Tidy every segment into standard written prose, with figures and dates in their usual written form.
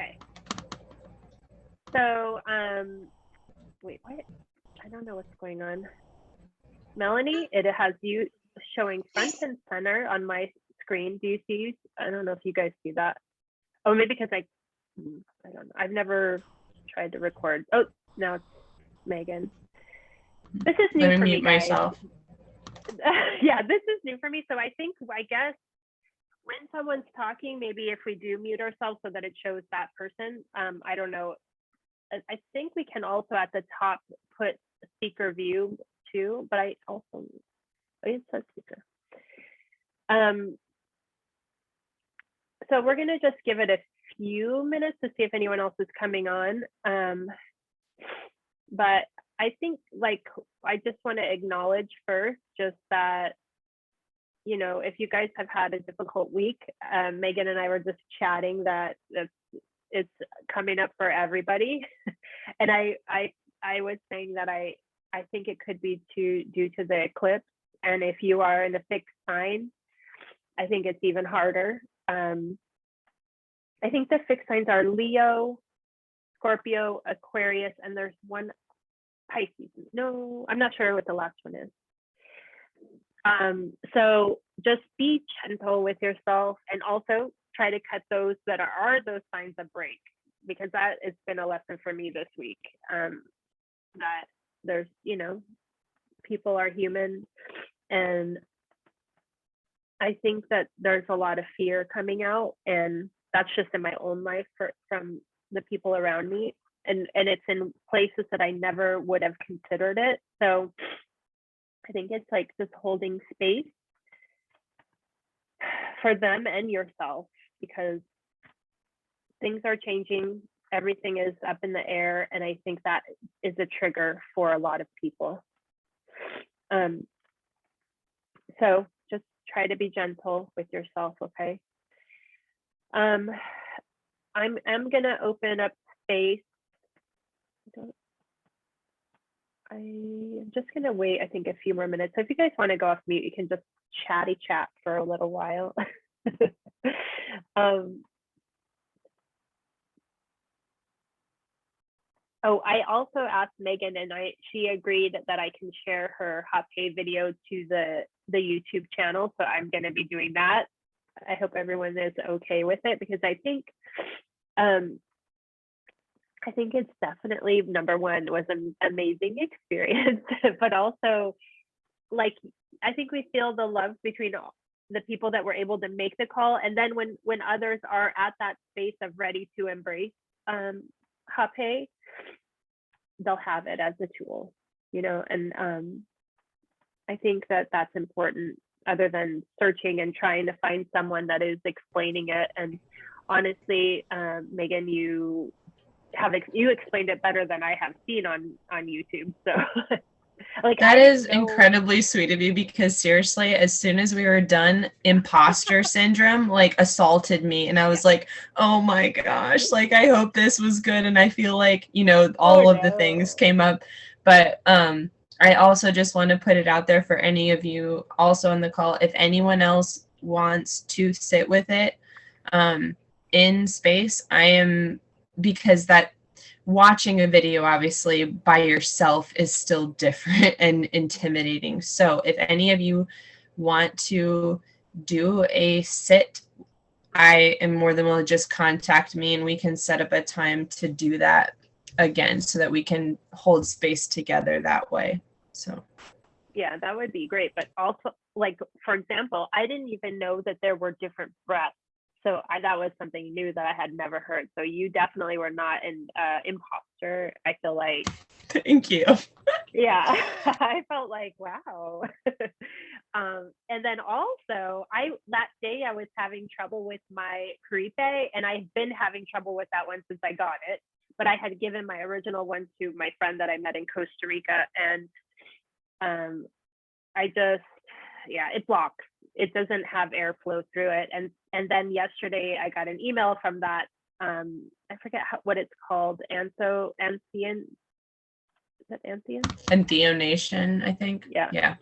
Okay. So, wait, what? I don't know what's going on. Melanie, it has you showing front and center on my screen. Do you see? I don't know if you guys see that. Oh, maybe because I don't know. I've never tried to record. Oh, now it's Meaghan. This is new for me, guys. Myself. Yeah, this is new for me. So I guess when someone's talking, maybe if we do mute ourselves so that it shows that person, I don't know. I think we can also at the top put speaker view too, but I also, it says speaker. So we're gonna just give it a few minutes to see if anyone else is coming on. But I think I just want to acknowledge first just that, you know, if you guys have had a difficult week, Meaghan and I were just chatting that it's coming up for everybody. And I was saying that I think it could be due to the eclipse. And if you are in a fixed sign, I think it's even harder. I think the fixed signs are Leo, Scorpio, Aquarius, and there's one Pisces. No, I'm not sure what the last one is. So just be gentle with yourself, and also try to cut those that are those signs a break, because that has been a lesson for me this week. That there's, you know, people are human, and I think that there's a lot of fear coming out, and that's just in my own life from the people around me, and it's in places that I never would have considered it. So I think it's like just holding space for them and yourself, because things are changing, everything is up in the air, and I think that is a trigger for a lot of people. So just try to be gentle with yourself, okay? I'm gonna open up space. I'm just gonna wait, I think, a few more minutes. So if you guys want to go off mute, you can just chatty chat for a little while. Oh, I also asked Meaghan, and she agreed that I can share her rapeh video to the YouTube channel. So I'm going to be doing that. I hope everyone is okay with it, because I think it's definitely, number one, was an amazing experience, but also, like, I think we feel the love between the people that were able to make the call, and then when others are at that space of ready to embrace rapeh, they'll have it as a tool, you know. And I think that that's important, other than searching and trying to find someone that is explaining it. And honestly, Meaghan, you explained it better than I have seen on YouTube. So like, that is incredibly sweet of you, because seriously, as soon as we were done, imposter syndrome like assaulted me, and I was like, oh my gosh, like, I hope this was good. And I feel like, you know, all of the things came up. But I also just want to put it out there for any of you also on the call, if anyone else wants to sit with it in space, because that watching a video obviously by yourself is still different and intimidating. So if any of you want to do a sit, I am more than willing to just contact me, and we can set up a time to do that again, so that we can hold space together that way. So yeah, that would be great. But also, like, for example, I didn't even know that there were different breaths. So that was something new that I had never heard. So you definitely were not an imposter, I feel like. Thank you. Yeah, I felt like, wow. And then also, that day I was having trouble with my rapeh, and I've been having trouble with that one since I got it. But I had given my original one to my friend that I met in Costa Rica, and it blocks. It doesn't have airflow through it. And then yesterday I got an email from that, I forget what it's called, Anthionation, I think. Yeah.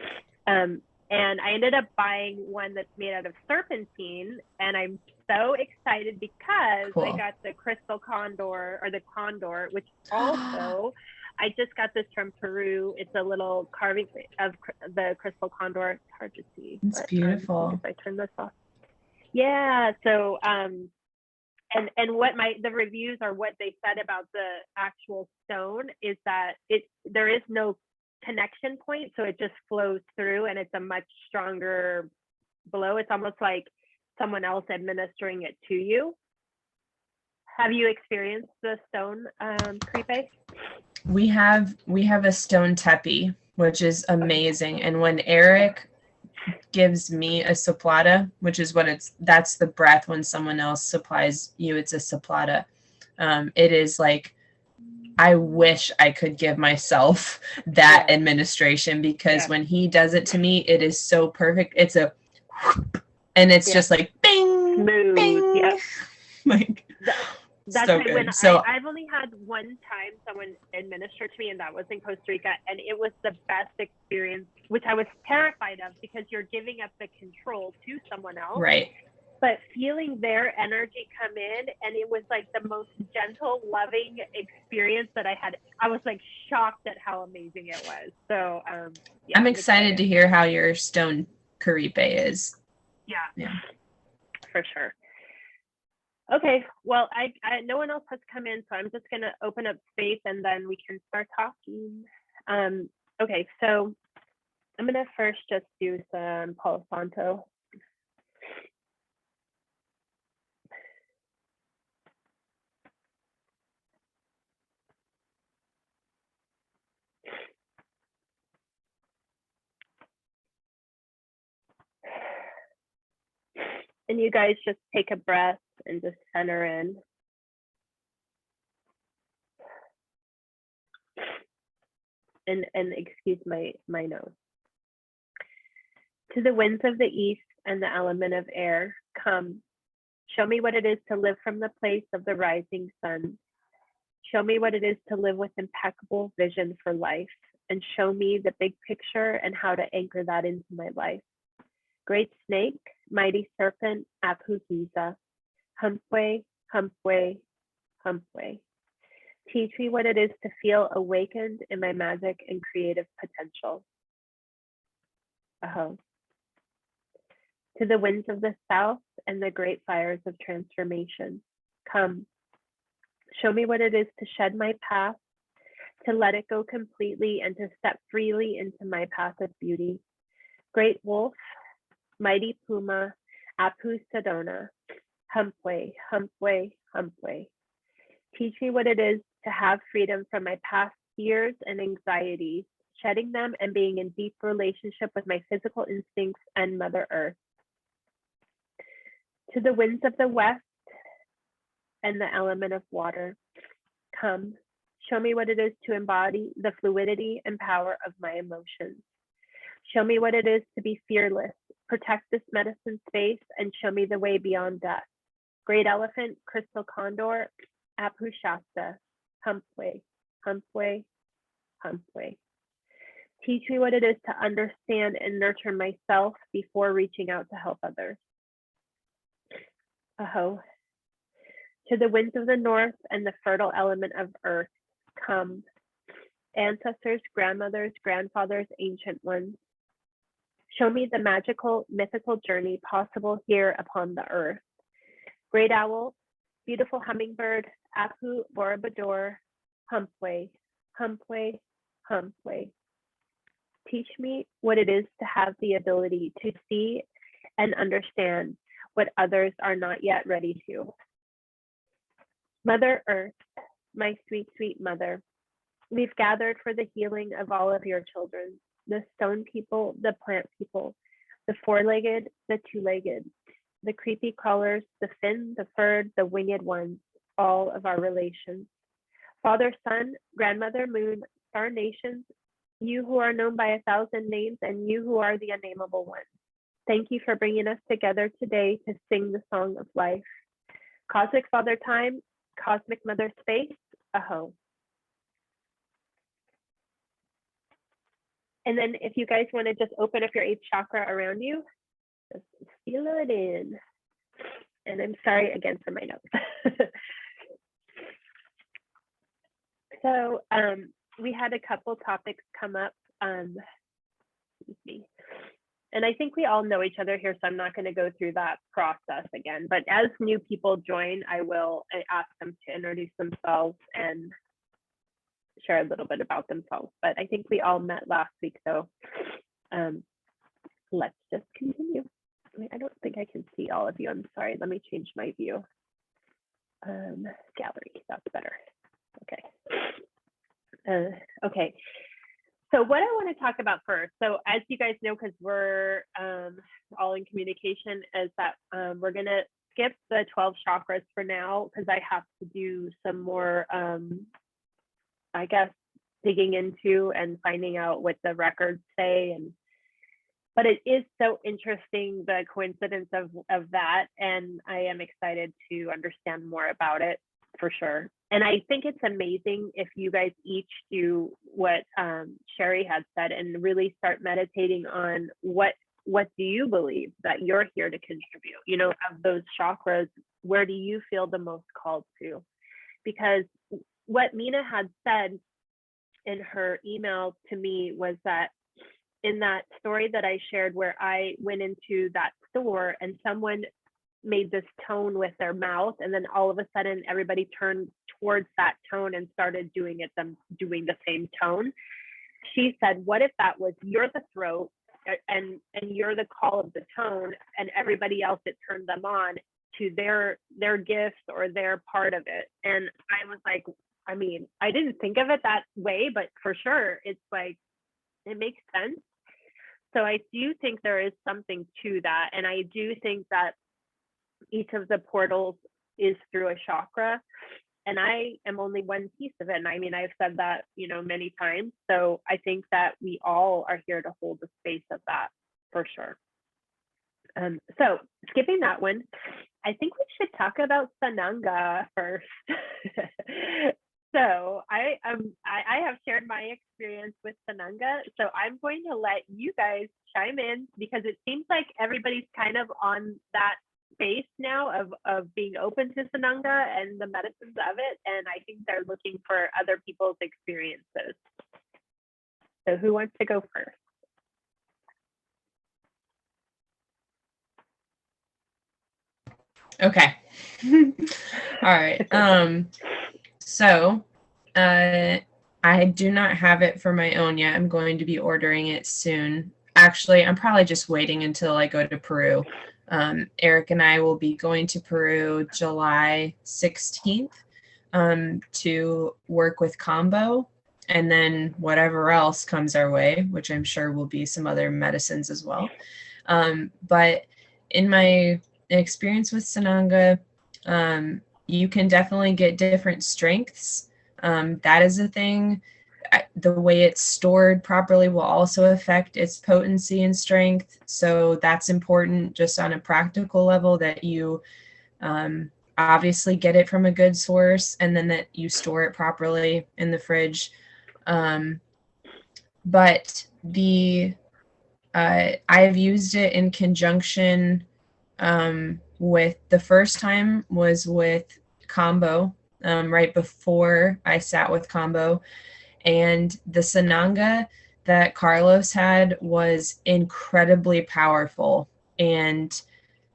And And I ended up buying one that's made out of serpentine, and I'm so excited because I got the crystal condor, or the condor, which also I just got this from Peru. It's a little carving of the crystal condor. It's hard to see. It's beautiful. If I turn this off. Yeah. So and what the reviews are, what they said about the actual stone is that there is no connection point, so it just flows through, and it's a much stronger blow. It's almost like someone else administering it to you. Have you experienced the stone crepe? We have a stone tepi, which is amazing. And when Eric gives me a soplata, which is that's the breath when someone else supplies you, it's a soplata. It is like, I wish I could give myself that administration, because when he does it to me, it is so perfect. It's a whoop, and it's just like bing, smooth. Bing. Yep. Like that's so right. good. When So I've only had one time someone administer to me, and that was in Costa Rica, and it was the best experience, which I was terrified of, because you're giving up the control to someone else. Right. But feeling their energy come in, and it was like the most gentle, loving experience that I had. I was like shocked at how amazing it was. So I'm excited to hear how your stone crepe is. Yeah, for sure. Okay, well, I no one else has come in, so I'm just gonna open up space, and then we can start talking. Okay, so I'm gonna first just do some Palo Santo. And you guys just take a breath and just center in. And excuse my nose. To the winds of the east and the element of air, come. Show me what it is to live from the place of the rising sun. Show me what it is to live with impeccable vision for life, and show me the big picture and how to anchor that into my life. Great snake, mighty serpent, Apu Giza, Humpway, Humpway, Humpway. Teach me what it is to feel awakened in my magic and creative potential. Aho. To the winds of the south and the great fires of transformation, come. Show me what it is to shed my past, to let it go completely, and to step freely into my path of beauty. Great wolf, mighty puma, Apu Sedona, Humpway, Humpway, Humpway. Teach me what it is to have freedom from my past fears and anxieties, shedding them and being in deep relationship with my physical instincts and Mother Earth. To the winds of the west and the element of water, come. Show me what it is to embody the fluidity and power of my emotions. Show me what it is to be fearless, protect this medicine space, and show me the way beyond death. Great elephant, crystal condor, Apu Shasta, Humpway, Humpway, Humpway. Teach me what it is to understand and nurture myself before reaching out to help others. Aho. To the winds of the north and the fertile element of earth, come. Ancestors, grandmothers, grandfathers, ancient ones. Show me the magical, mythical journey possible here upon the earth. Great owl, beautiful hummingbird, Apu Borobudur, Humpway, Humpway, Humpway. Teach me what it is to have the ability to see and understand what others are not yet ready to. Mother Earth, my sweet, sweet mother, we've gathered for the healing of all of your children, the stone people, the plant people, the four-legged, the two-legged, the creepy crawlers, the fin, the furred, the winged ones, all of our relations. Father, Sun, Grandmother, Moon, Star Nations, you who are known by 1,000 names, and you who are the unnameable one. Thank you for bringing us together today to sing the song of life. Cosmic Father Time, Cosmic Mother Space, aho. And then if you guys want to just open up your 8th chakra around you, just feel it in. And I'm sorry again for my notes. So we had a couple topics come up. Excuse me. And I think we all know each other here, so I'm not going to go through that process again. But as new people join, I will ask them to introduce themselves and share a little bit about themselves. But I think we all met last week, so let's just continue. I don't think I can see all of you. I'm sorry. Let me change my view. Gallery, that's better. Okay. Okay. So what I want to talk about first, so as you guys know, because we're all in communication, is that we're going to skip the 12 chakras for now, because I have to do some more, I guess, digging into and finding out what the records say. But it is so interesting, the coincidence of that, and I am excited to understand more about it for sure. And I think it's amazing if you guys each do what Sherry had said and really start meditating on what do you believe that you're here to contribute? You know, of those chakras, where do you feel the most called to? Because what Meaghan had said in her email to me was that in that story that I shared where I went into that store and someone made this tone with their mouth, and then all of a sudden everybody turned towards that tone and started doing the same tone. She said, what if that was you're the throat and you're the call of the tone, and everybody else, it turned them on to their gifts or their part of it. And I was like, I mean, I didn't think of it that way, but for sure it's like it makes sense. So I do think there is something to that, and I do think that each of the portals is through a chakra, and I am only one piece of it. And I mean, I've said that, you know, many times. So I think that we all are here to hold the space of that for sure. So skipping that one, I think we should talk about Sananga first. So I have shared my experience with Sananga. So I'm going to let you guys chime in, because it seems like everybody's kind of on that space now of being open to Sananga and the medicines of it, and I think they're looking for other people's experiences. So who wants to go first? Okay. All right. So I do not have it for my own yet. I'm going to be ordering it soon. Actually, I'm probably just waiting until I go to Peru. Eric and I will be going to Peru July 16th to work with combo, and then whatever else comes our way, which I'm sure will be some other medicines as well. But in my experience with Sananga, you can definitely get different strengths. That is a thing. The way it's stored properly will also affect its potency and strength. So that's important just on a practical level, that you obviously get it from a good source, and then that you store it properly in the fridge. But I've used it in conjunction with, the first time was with combo, right before I sat with combo. And the Sananga that Carlos had was incredibly powerful, and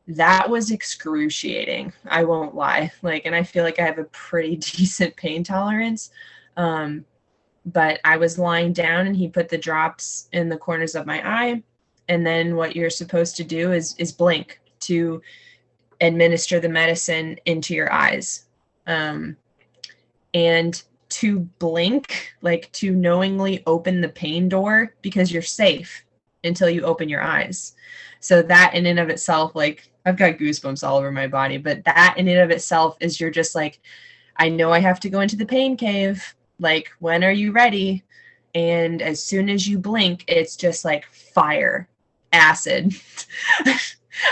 that was excruciating. I won't lie. And I feel like I have a pretty decent pain tolerance. But I was lying down and he put the drops in the corners of my eye. And then what you're supposed to do is blink to administer the medicine into your eyes. And to blink, to knowingly open the pain door, because you're safe until you open your eyes. So that in and of itself, I've got goosebumps all over my body, but that in and of itself is, you're just I know I have to go into the pain cave. When are you ready? And as soon as you blink, it's just fire, acid.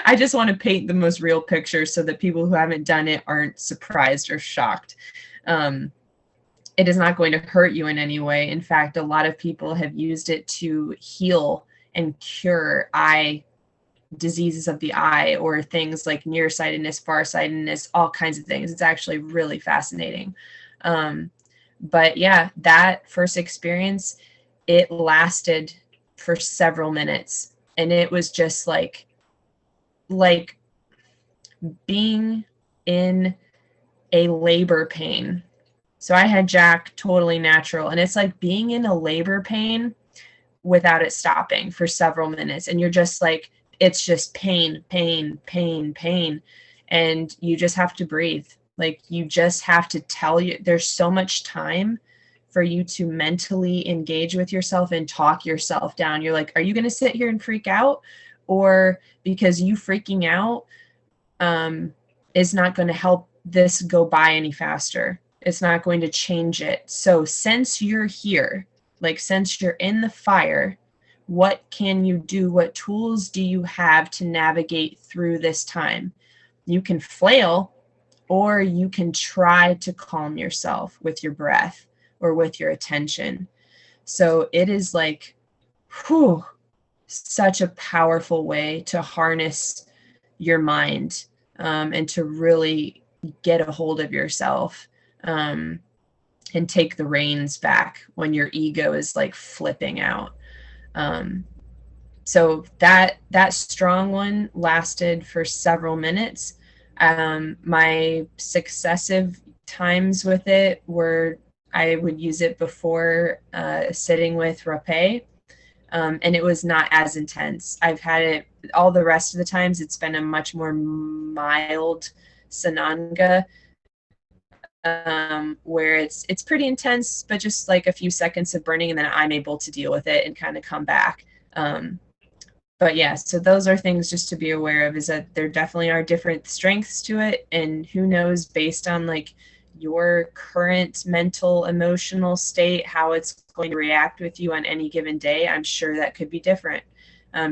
I just want to paint the most real picture so that people who haven't done it aren't surprised or shocked. it is not going to hurt you in any way. In fact, a lot of people have used it to heal and cure eye diseases of the eye, or things like nearsightedness, farsightedness, all kinds of things. It's actually really fascinating. But yeah, that first experience, it lasted for several minutes, and it was just like being in a labor pain. So I had Jack totally natural, and it's like being in a labor pain without it stopping for several minutes. And you're just like, it's just pain, pain, pain, pain. And you just have to breathe. Like, you just have to tell you, there's so much time for you to mentally engage with yourself and talk yourself down. You're like, are you going to sit here and freak out? Or because you freaking out is not going to help this go by any faster. It's not going to change it. So since you're here, like, since you're in the fire, what can you do? What tools do you have to navigate through this time? You can flail, or you can try to calm yourself with your breath or with your attention. So it is like, whew, such a powerful way to harness your mind, and to really get a hold of yourself, and take the reins back when your ego is like flipping out. So that strong one lasted for several minutes. My successive times with it were, I would use it before sitting with rapeh, and it was not as intense. I've had it all the rest of the times. It's been a much more mild Sananga, where it's pretty intense, but just like a few seconds of burning, and then I'm able to deal with it and kind of come back. But yeah, so those are things just to be aware of, is that there definitely are different strengths to it, and who knows, based on like your current mental, emotional state, how it's going to react with you on any given day. I'm sure that could be different.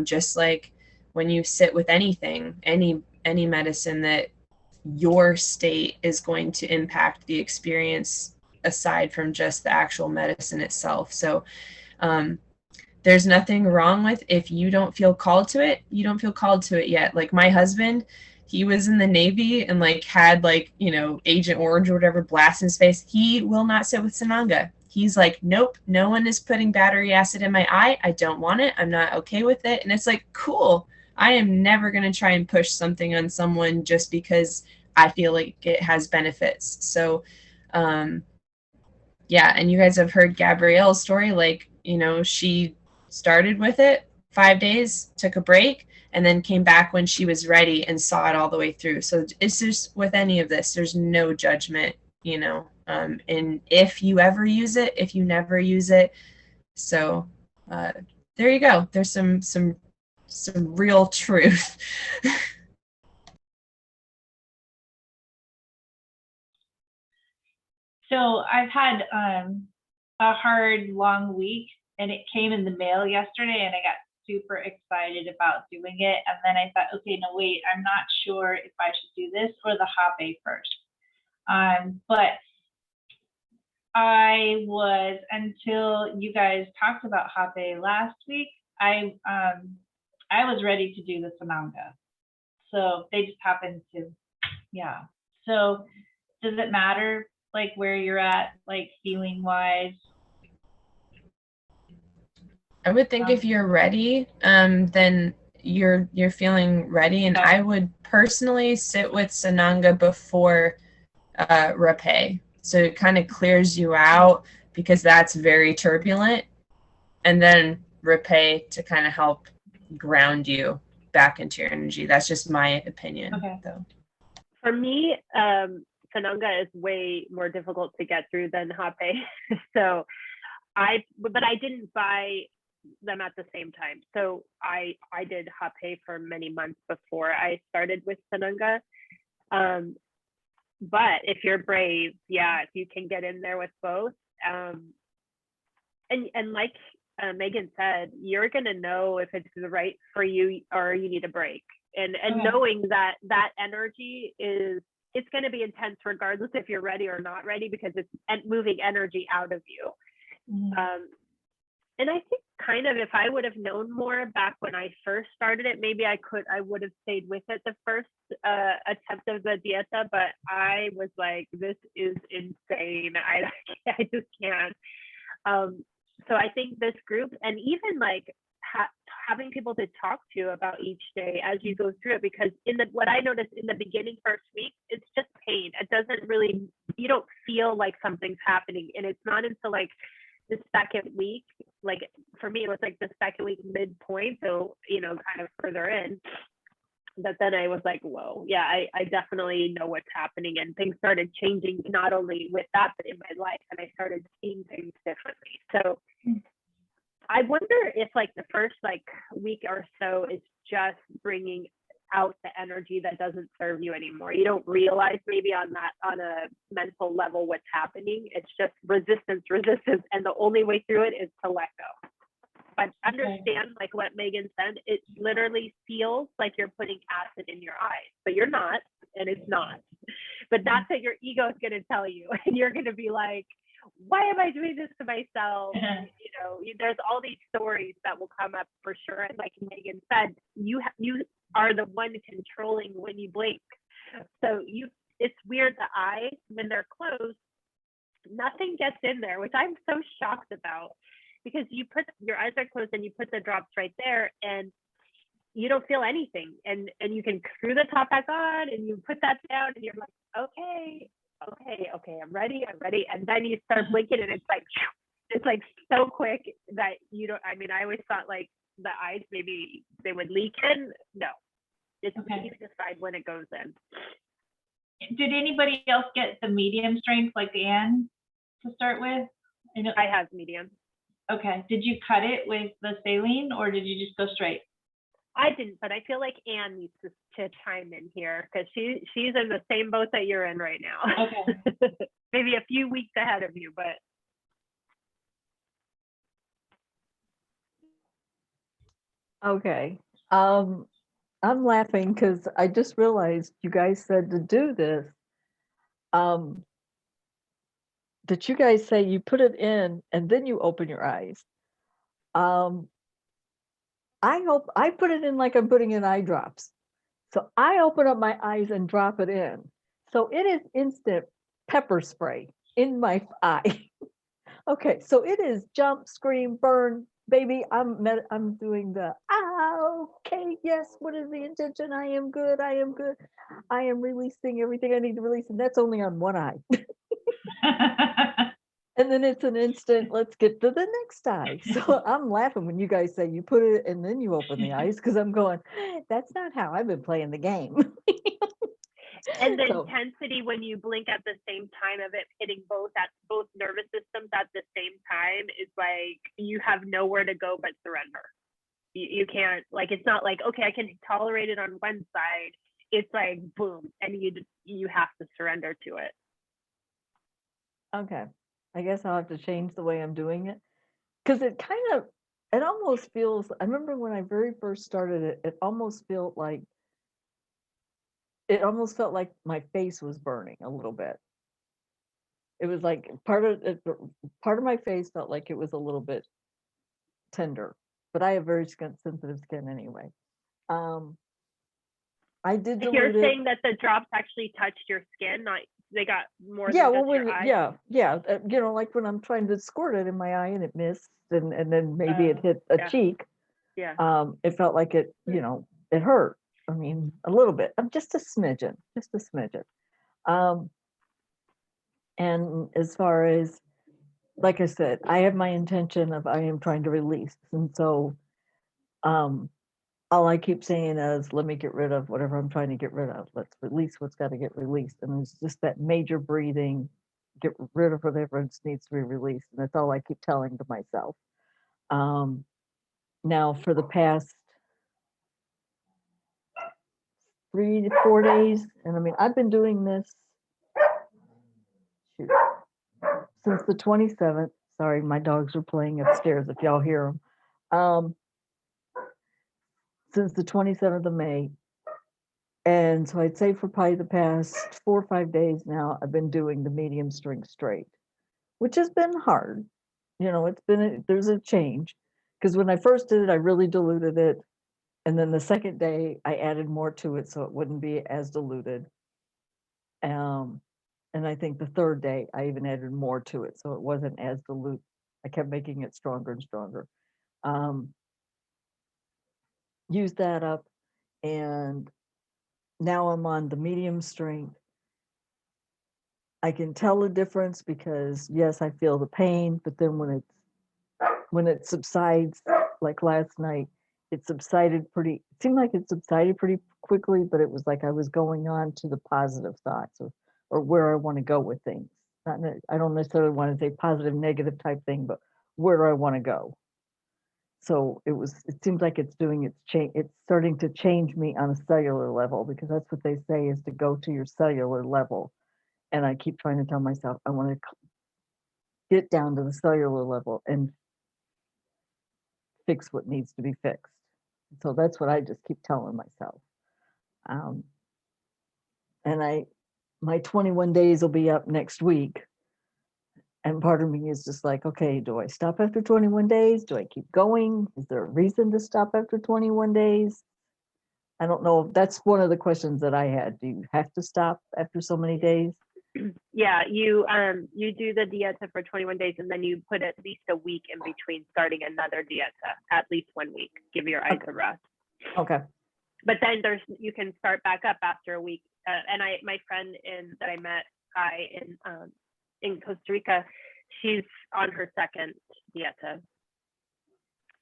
Just like when you sit with anything, any medicine, that your state is going to impact the experience aside from just the actual medicine itself. So there's nothing wrong with, if you don't feel called to it, you don't feel called to it yet. Like my husband, he was in the Navy and like had like, you know, Agent Orange or whatever blast in his face. He will not sit with Sananga. He's like, nope, no one is putting battery acid in my eye. I don't want it. I'm not okay with it. And it's like, cool. I am never going to try and push something on someone just because I feel like it has benefits. So, yeah. And you guys have heard Gabrielle's story. Like, you know, she started with it 5 days, took a break, and then came back when she was ready and saw it all the way through. So it's just, with any of this, there's no judgment, you know, and if you ever use it, if you never use it. So there you go. There's some real truth. So I've had a hard, long week, and it came in the mail yesterday, and I got super excited about doing it. And then I thought, okay, no, wait, I'm not sure if I should do this or the rapeh first. But I was, until you guys talked about rapeh last week, I was ready to do the Sananga. So they just happened to, yeah. So does it matter like where you're at, like feeling wise? I would think if you're ready, then you're feeling ready. And I would personally sit with Sananga before rapeh. So it kind of clears you out, because that's very turbulent. And then rapeh to kind of help ground you back into your energy. That's just my opinion, though. For me, Sananga is way more difficult to get through than rapeh. So but I didn't buy them at the same time. So I did rapeh for many months before I started with Sananga. But if you're brave, yeah, if you can get in there with both, and like Meaghan said, you're gonna know if it's right for you or you need a break. And knowing that energy is it's going to be intense regardless if you're ready or not ready, because it's moving energy out of you. And I think kind of if I would have known more back when I first started it, maybe I would have stayed with it the first attempt of the Dieta, but I was like, this is insane. I just can't. So I think this group, and even like having people to talk to about each day as you go through it, because what I noticed in the beginning first week, it's just pain. It doesn't really, you don't feel like something's happening, and it's not until like the second week, like for me it was like the second week midpoint, so kind of further in, that then I was like, whoa, yeah, I definitely know what's happening, and things started changing, not only with that but in my life, and I started seeing things differently. So I wonder if like the first like week or so is just bringing out the energy that doesn't serve you anymore. You don't realize maybe on a mental level what's happening. It's just resistance, and the only way through it is to let go. But understand, like what Meaghan said, it literally feels like you're putting acid in your eyes, but you're not, and it's not. But that's what your ego is going to tell you, and you're going to be like, why am I doing this to myself? There's all these stories that will come up for sure. And like Meaghan said, you are the one controlling when you blink. So it's weird, the eyes, when they're closed, nothing gets in there, which I'm so shocked about, because your eyes are closed and you put the drops right there and you don't feel anything. And you can screw the top back on and you put that down and you're like, okay, I'm ready. And then you start blinking and it's like so quick that you don't, I always thought like the eyes, maybe they would leak in. No, it's you decide when it goes in. Did anybody else get the medium strength like Anne to start with? I have medium. Okay. Did you cut it with the saline or did you just go straight? I didn't, but I feel like Anne needs to chime in here because she's in the same boat that you're in right now. Okay. Maybe a few weeks ahead of you, but. Okay. I'm laughing because I just realized you guys said to do this. That you guys say you put it in and then you open your eyes. I put it in like I'm putting in eye drops. So I open up my eyes and drop it in. So it is instant pepper spray in my eye. Okay, so it is jump, scream, burn, baby. I'm doing the okay, yes. What is the intention? I am good. I am releasing everything I need to release, and that's only on one eye. And then it's an instant, let's get to the next eye. So I'm laughing when you guys say you put it and then you open the eyes, because I'm going, that's not how I've been playing the game. And the intensity when you blink at the same time of it hitting both nervous systems at the same time is like you have nowhere to go but surrender. You can't, like, it's not like, okay, I can tolerate it on one side. It's like boom, and you have to surrender to it. Okay. I guess I'll have to change the way I'm doing it, because it almost feels, I remember when I very first started it, it almost felt like my face was burning a little bit. It was like part of my face felt like it was a little bit tender, but I have very sensitive skin anyway. I did dilute You're it. saying that the drops actually touched your skin, not they got more than Well, just your eyes? Yeah. Like when I'm trying to squirt it in my eye and it missed, and then maybe it hit a cheek. Yeah. It felt like it, it hurt. I mean, a little bit. Just a smidgen. And as far as, like I said, I have my intention of I am trying to release, and so all I keep saying is, let me get rid of whatever I'm trying to get rid of. Let's release what's got to get released. And it's just that major breathing, get rid of whatever needs to be released. And that's all I keep telling to myself. Now, for the past 3 to 4 days, and I mean, I've been doing this since the 27th. Sorry, my dogs are playing upstairs if y'all hear them. Since the 27th of May, And so I'd say for probably the past 4 or 5 days now, I've been doing the medium strength straight, which has been hard. You know, there's a change. Because when I first did it, I really diluted it. And then the second day, I added more to it so it wouldn't be as diluted. And I think the third day, I even added more to it so it wasn't as dilute. I kept making it stronger and stronger. Used that up, and now I'm on the medium strength. I can tell the difference because yes, I feel the pain, but then when it subsides, like last night, it seemed like it subsided pretty quickly, but it was like I was going on to the positive thoughts or where I want to go with things. I don't necessarily want to say positive, negative type thing, but where I want to go. So it seems like it's doing its change. It's starting to change me on a cellular level, because that's what they say is to go to your cellular level. And I keep trying to tell myself, I want to get down to the cellular level and fix what needs to be fixed. So that's what I just keep telling myself. And my 21 days will be up next week. And part of me is just like, okay, do I stop after 21 days? Do I keep going? Is there a reason to stop after 21 days? I don't know. That's one of the questions that I had. Do you have to stop after so many days? Yeah, you do the Dieta for 21 days, and then you put at least a week in between starting another Dieta, at least 1 week. Give your eyes a rest. Okay. But then you can start back up after a week. And my friend that I met in Costa Rica, she's on her second Dieta.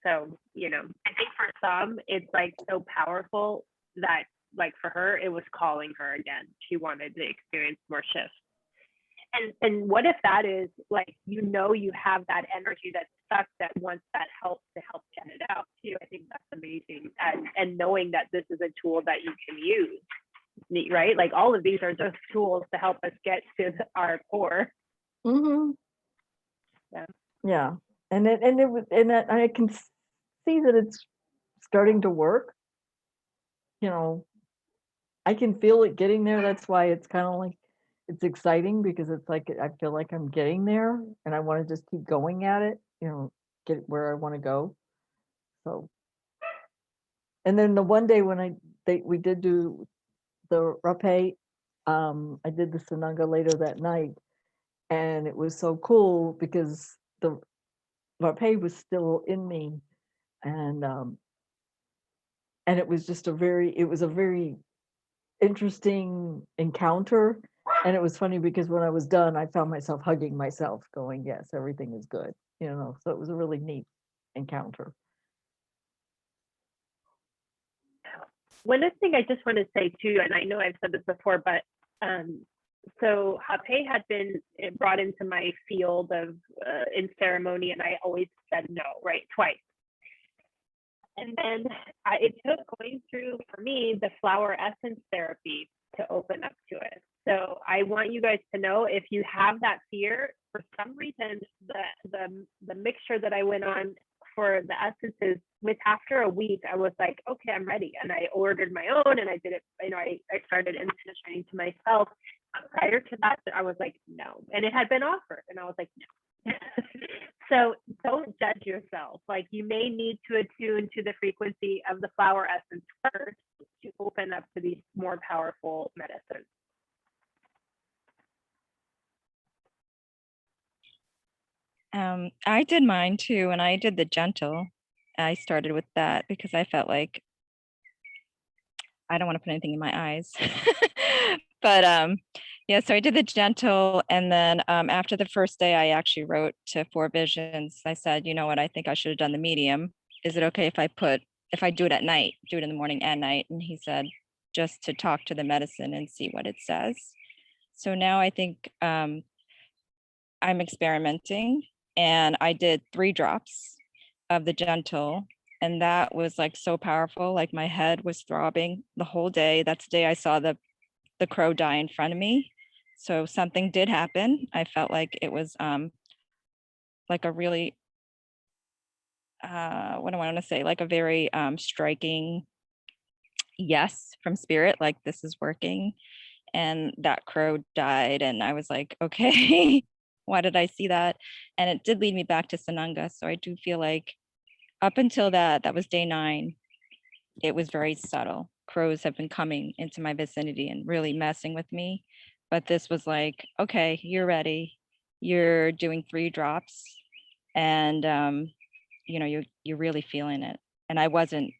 So, you know, I think for some, it's like so powerful that, like, for her, it was calling her again. She wanted to experience more shifts. And what if that is like, you know, you have that energy that's stuck, that wants that help to help get it out too. I think that's amazing. And knowing that this is a tool that you can use, right? Like, all of these are just tools to help us get to our core. Mm-hmm. Yeah. Yeah. And I can see that it's starting to work. You know, I can feel it getting there. That's why it's kind of like, it's exciting, because it's like, I feel like I'm getting there and I want to just keep going at it, you know, get where I want to go. So, and then the one day when we did do the rapeh, I did the Sananga later that night, and it was so cool because the rapeh was still in me, and it was just a very interesting encounter. And it was funny because when I was done, I found myself hugging myself, going, yes, everything is good, you know. So it was a really neat encounter. One other thing I just want to say too, and I know I've said this before, but so rapeh had been brought into my field of in ceremony, and I always said no, right, twice. And then it took going through, for me, the flower essence therapy to open up to it. So I want you guys to know, if you have that fear, for some reason, the mixture that I went on for the essences, after a week, I was like, okay, I'm ready. And I ordered my own, and I did it, you know, I started administering to myself. Prior to that, I was like, no. And it had been offered, and I was like, no. So don't judge yourself. Like, you may need to attune to the frequency of the flower essence first to open up to these more powerful medicines. I did mine too, and I did the gentle. I started with that because I felt like I don't want to put anything in my eyes. But yeah, so I did the gentle, and then after the first day, I actually wrote to Four Visions. I said, you know what, I think I should have done the medium. Is it okay if I do it at night, do it in the morning and night? And he said, just to talk to the medicine and see what it says. So now I think I'm experimenting, and I did 3 drops of the gentle, and that was like so powerful. Like, my head was throbbing the whole day. That's the day I saw the crow die in front of me. So something did happen. I felt like it was like a really what do I want to say, like a very striking yes from spirit, like this is working. And that crow died, and I was like, okay, why did I see that? And it did lead me back to Sananga. So I do feel like up until that was day 9, it was very subtle. Crows have been coming into my vicinity and really messing with me. But this was like, okay, you're ready. You're doing 3 drops, and you're really feeling it. And I wasn't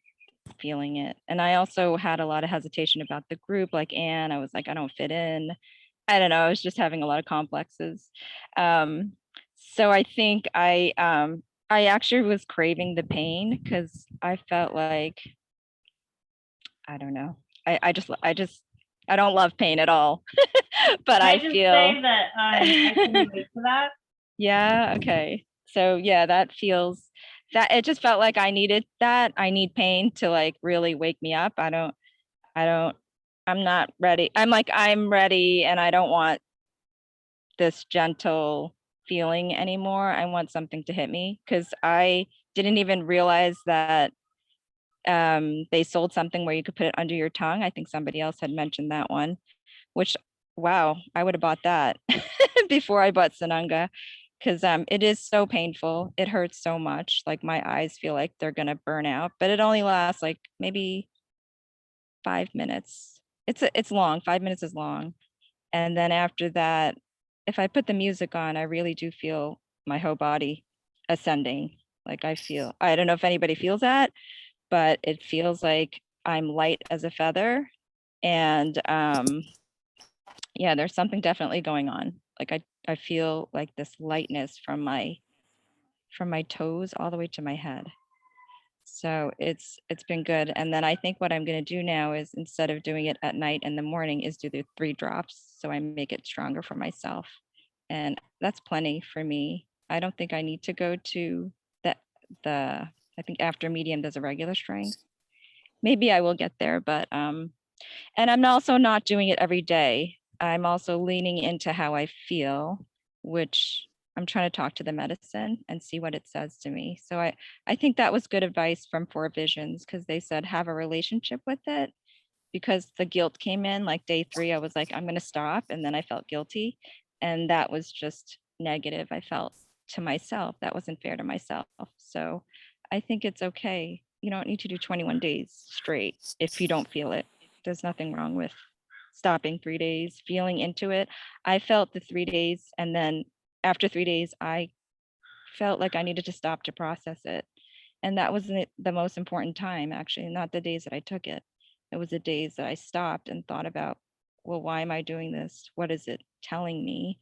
feeling it. And I also had a lot of hesitation about the group. Like Anne, I was like, I don't fit in. I don't know. I was just having a lot of complexes. So I think I actually was craving the pain because I felt like, I don't know. I don't love pain at all. But Can I I just feel, say that I can relate to that? yeah, okay. So yeah, that feels, that it just felt like I needed that. I need pain to like really wake me up. I don't, I'm not ready. I'm like, I'm ready and I don't want this gentle feeling anymore. I want something to hit me because I didn't even realize that they sold something where you could put it under your tongue. I think somebody else had mentioned that one, which, wow, I would have bought that before I bought Sananga because it is so painful. It hurts so much. Like my eyes feel like they're gonna burn out, but it only lasts like maybe 5 minutes. It's long. 5 minutes is long. And then after that, if I put the music on, I really do feel my whole body ascending. Like I don't know if anybody feels that, but it feels like I'm light as a feather. And yeah, there's something definitely going on. Like I feel like this lightness from my toes all the way to my head. So it's been good. And then I think what I'm going to do now is instead of doing it at night and the morning is do the 3 drops so I make it stronger for myself. And that's plenty for me. I don't think I need to go to the I think after medium there's a regular strength. Maybe I will get there, but and I'm also not doing it every day. I'm also leaning into how I feel, which I'm trying to talk to the medicine and see what it says to me. So I think that was good advice from Four Visions because they said have a relationship with it because the guilt came in like day 3. I was like, I'm going to stop. And then I felt guilty. And that was just negative. I felt to myself. That wasn't fair to myself. So I think it's okay. You don't need to do 21 days straight if you don't feel it. There's nothing wrong with stopping 3 days, feeling into it. I felt the 3 days. And then after 3 days, I felt like I needed to stop to process it. And that was the most important time, actually, not the days that I took it. It was the days that I stopped and thought about, well, why am I doing this? What is it telling me?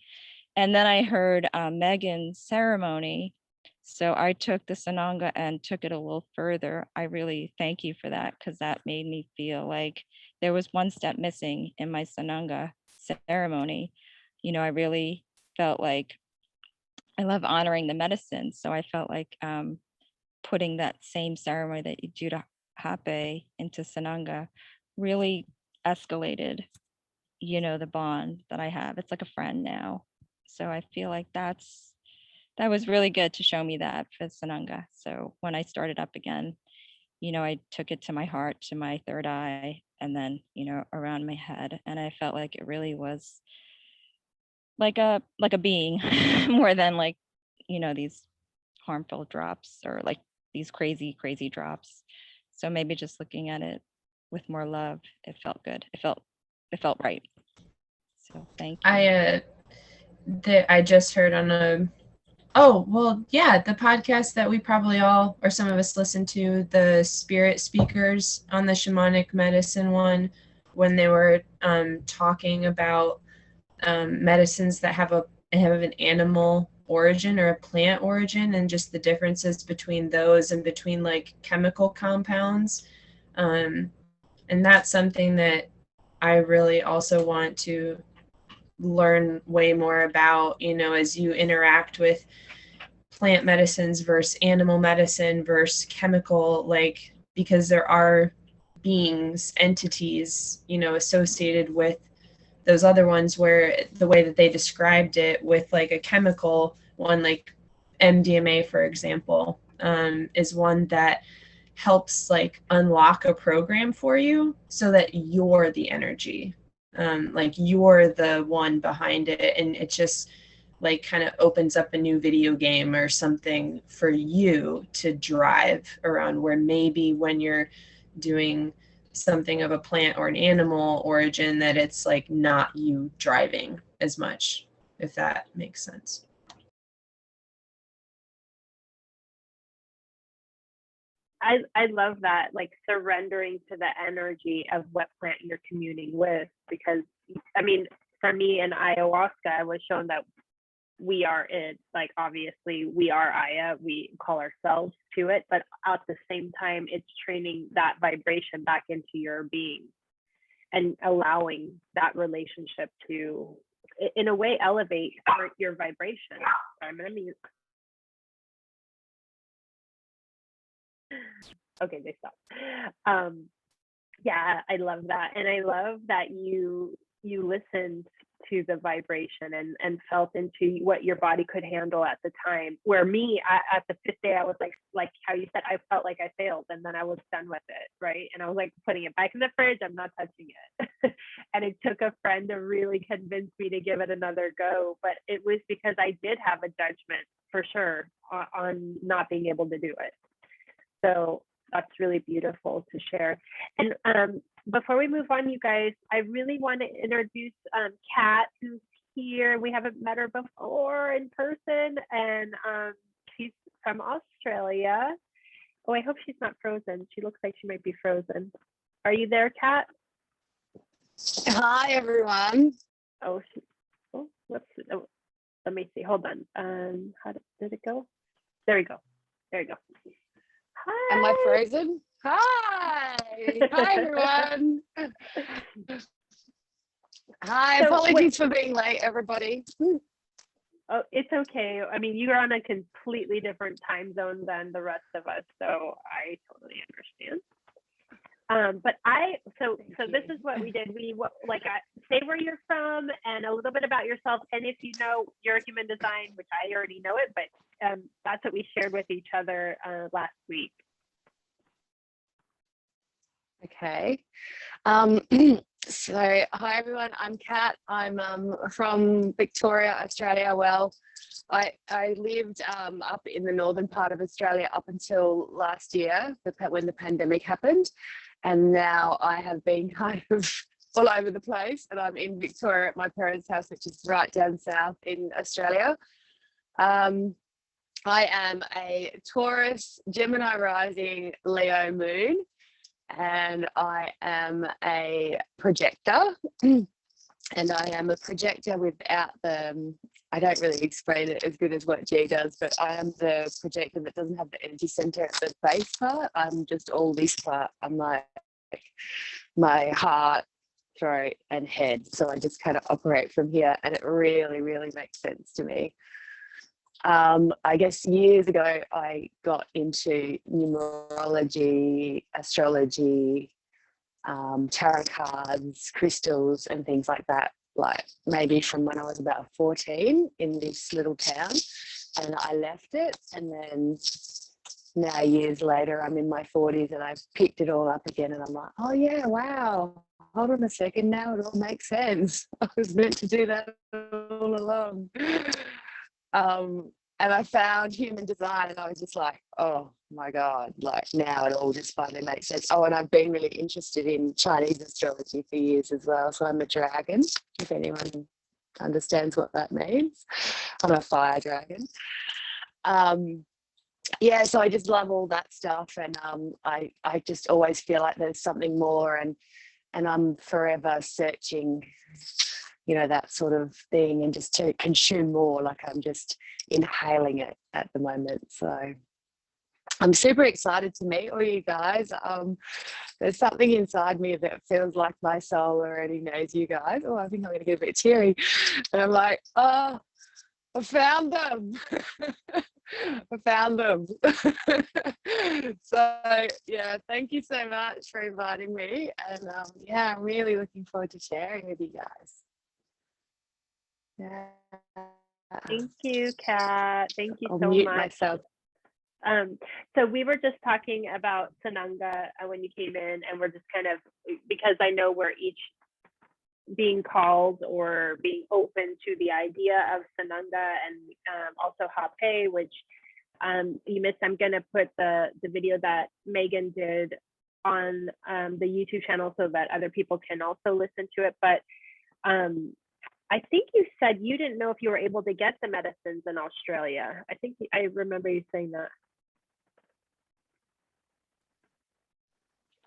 And then I heard Meaghan's ceremony. So I took the Sananga and took it a little further. I really thank you for that because that made me feel like there was one step missing in my Sananga ceremony. I really felt like I love honoring the medicine. So I felt like putting that same ceremony that you do to rapeh into Sananga really escalated, the bond that I have. It's like a friend now. So I feel like that was really good to show me that for Sananga. So when I started up again, I took it to my heart, to my third eye, and then, around my head. And I felt like it really was like a being more than like, these harmful drops or like these crazy, crazy drops. So maybe just looking at it with more love, it felt good. It felt right. So thank you. I just heard on the podcast that we probably all or some of us listened to, the spirit speakers on the shamanic medicine one, when they were talking about medicines that have an animal origin or a plant origin and just the differences between those and between like chemical compounds. And that's something that I really also want to learn way more about, as you interact with plant medicines versus animal medicine versus chemical, like, because there are beings, entities, associated with those other ones where the way that they described it with like a chemical one, like MDMA, for example, is one that helps like unlock a program for you so that you're the energy, like you're the one behind it, and it just like kind of opens up a new video game or something for you to drive around, where maybe when you're doing something of a plant or an animal origin, that it's like not you driving as much, if that makes sense. I love that, like surrendering to the energy of what plant you're communing with, because I mean, for me in ayahuasca, I was shown that we are it. Like obviously we are Aya, we call ourselves to it, but at the same time, it's training that vibration back into your being and allowing that relationship to, in a way, elevate your vibration. I'm gonna mute. Okay, they stopped. Yeah, I love that, and I love that you listened to the vibration and felt into what your body could handle at the time. Where me, at the 5th day, I was like how you said, I felt like I failed, and then I was done with it, right? And I was like putting it back in the fridge. I'm not touching it. And it took a friend to really convince me to give it another go. But it was because I did have a judgment for sure on not being able to do it. So that's really beautiful to share. And before we move on, you guys, I really want to introduce Kat, who's here. We haven't met her before in person, and she's from Australia. Oh, I hope she's not frozen. She looks like she might be frozen. Are you there, Kat? Hi, everyone. Oh, whoops. Oh, let me see. Hold on. How did it go? There we go. There you go. Hi. Am I frozen? Hi. Hi, everyone. Hi. So, Apologies for being late, everybody. Oh, it's okay. I mean, you're on a completely different time zone than the rest of us, so I totally understand. But so this is what we did. Say where you're from and a little bit about yourself, and if you know your human design, which I already know it, but that's what we shared with each other last week. Okay. So, hi, everyone. I'm Kat. I'm from Victoria, Australia. Well, I lived up in the northern part of Australia up until last year, when the pandemic happened. And now I have been kind of all over the place, and I'm in Victoria at my parents' house, which is right down south in Australia. I am a Taurus, Gemini rising, Leo moon, and I am a projector. And I am a projector without I don't really explain it as good as what G does, but I am the projector that doesn't have the energy center at the base part. I'm just all this part. I'm like my heart, throat, and head. So I just kind of operate from here, and it really, really makes sense to me. I guess years ago, I got into numerology, astrology, tarot cards, crystals, and things like that, like maybe from when I was about 14 in this little town, and I left it. And then now years later, I'm in my 40s and I've picked it all up again, and I'm like, oh yeah, wow, hold on a second, now it all makes sense. I was meant to do that all along. And I found human design, and I was just like, oh my God, like now it all just finally makes sense. Oh, and I've been really interested in Chinese astrology for years as well. So I'm a dragon, if anyone understands what that means. I'm a fire dragon. Yeah, so I just love all that stuff, and I just always feel like there's something more, and I'm forever searching, you know, that sort of thing, and just to consume more. Like I'm just inhaling it at the moment. So I'm super excited to meet all you guys. There's something inside me that feels like my soul already knows you guys. Oh, I think I'm going to get a bit teary. And I'm like, oh, I found them. I found them. So yeah, thank you so much for inviting me. And yeah, I'm really looking forward to sharing with you guys. Yeah. Thank you, Kat. Thank you I'll so mute much. myself. So we were just talking about Sananga when you came in, and we're just kind of, because I know we're each being called or being open to the idea of Sananga and also rapeh, which you missed. I'm going to put the video that Meaghan did on the YouTube channel so that other people can also listen to it. But I think you said you didn't know if you were able to get the medicines in Australia. I think I remember you saying that.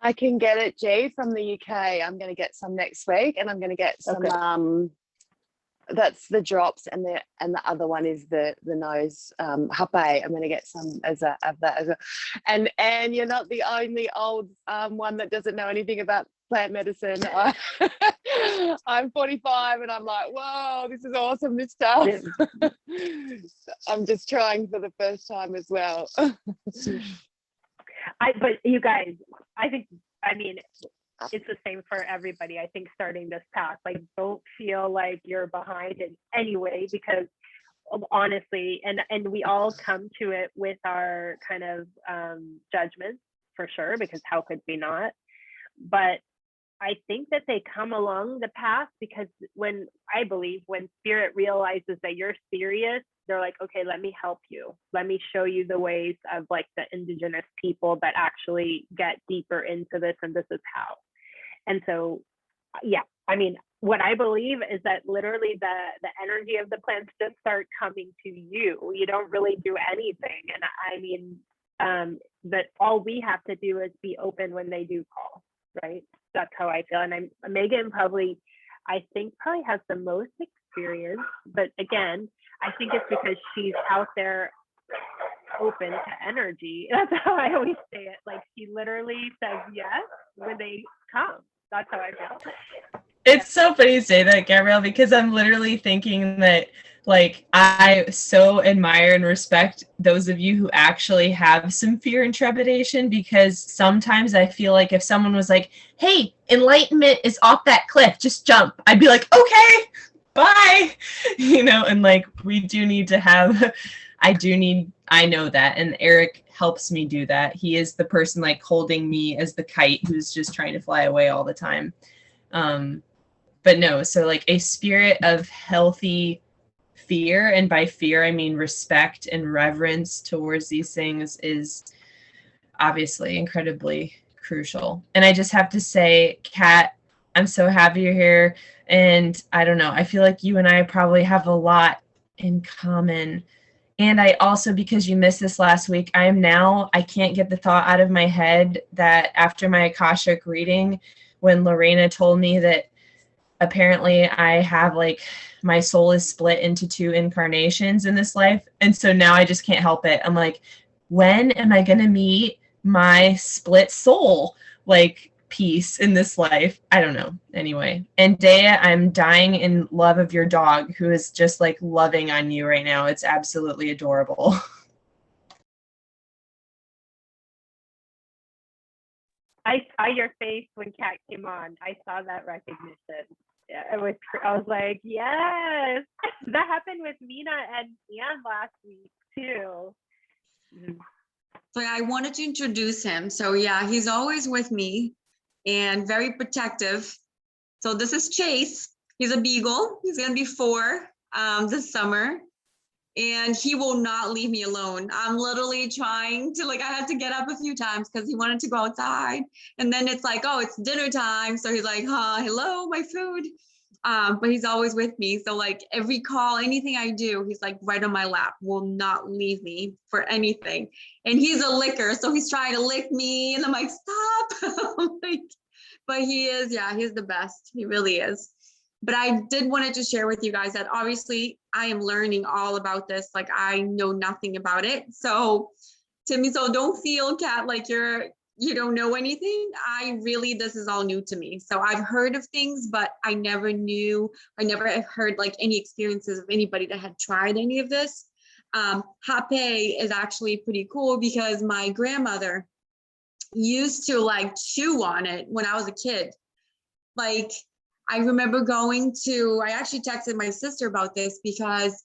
I can get it, G, from the UK. I'm going to get some next week, and I'm going to get some. Okay. That's the drops, and the other one is the nose rapeh. I'm going to get some of that as well. And you're not the only old one that doesn't know anything about plant medicine. I'm 45, and I'm like, whoa, this is awesome, this stuff. I'm just trying for the first time as well. But you guys, I mean, it's the same for everybody. I think starting this path, like, don't feel like you're behind in any way, because honestly, and we all come to it with our kind of judgments, for sure, because how could we not? But I think that they come along the path because when spirit realizes that you're serious, they're like, okay, let me help you. Let me show you the ways of like the indigenous people that actually get deeper into this, and this is how. And so, yeah, I mean, what I believe is that literally the energy of the plants just start coming to you. You don't really do anything. And I mean, that all we have to do is be open when they do call, right? That's how I feel. And Meaghan probably has the most experience, but again, I think it's because she's out there open to energy. That's how I always say it. Like, she literally says yes when they come. That's how I feel. It's so funny you say that, Gabrielle, because I'm literally thinking that, like, I so admire and respect those of you who actually have some fear and trepidation, because sometimes I feel like if someone was like, hey, enlightenment is off that cliff, just jump, I'd be like, okay, bye, and like, we do need to have, I know that, and Eric helps me do that. He is the person like holding me as the kite who's just trying to fly away all the time. But no, so like a spirit of healthy fear, and by fear I mean respect and reverence towards these things, is obviously incredibly crucial. And I just have to say, Kat, I'm so happy you're here. And I don't know, I feel like you and I probably have a lot in common. And I also, because you missed this last week, I can't get the thought out of my head that after my Akashic reading, when Lorena told me that apparently I have like, my soul is split into 2 incarnations in this life. And so now I just can't help it. I'm like, when am I going to meet my split soul like piece in this life? I don't know. Anyway. And Deia, I'm dying in love of your dog, who is just like loving on you right now. It's absolutely adorable. I saw your face when Kat came on. I saw that recognition. Yeah, I was like, yes. That happened with Mina and Ian last week too. So I wanted to introduce him. So yeah, he's always with me and very protective. So this is Chase. He's a beagle. He's gonna be 4 this summer. And he will not leave me alone. I'm literally trying to, like, I had to get up a few times because he wanted to go outside. And then it's like, oh, it's dinner time. So he's like, hello, my food. But he's always with me. So like every call, anything I do, he's like right on my lap, will not leave me for anything. And he's a licker. So he's trying to lick me. And I'm like, stop. But he is, yeah, he's the best. He really is. But I did wanted to share with you guys that obviously I am learning all about this. Like, I know nothing about it. So Timmy, so don't feel, Kat, like you don't know anything. This is all new to me. So I've heard of things, but I never heard like any experiences of anybody that had tried any of this. Rapeh is actually pretty cool because my grandmother used to like chew on it when I was a kid. Like, I remember I actually texted my sister about this because,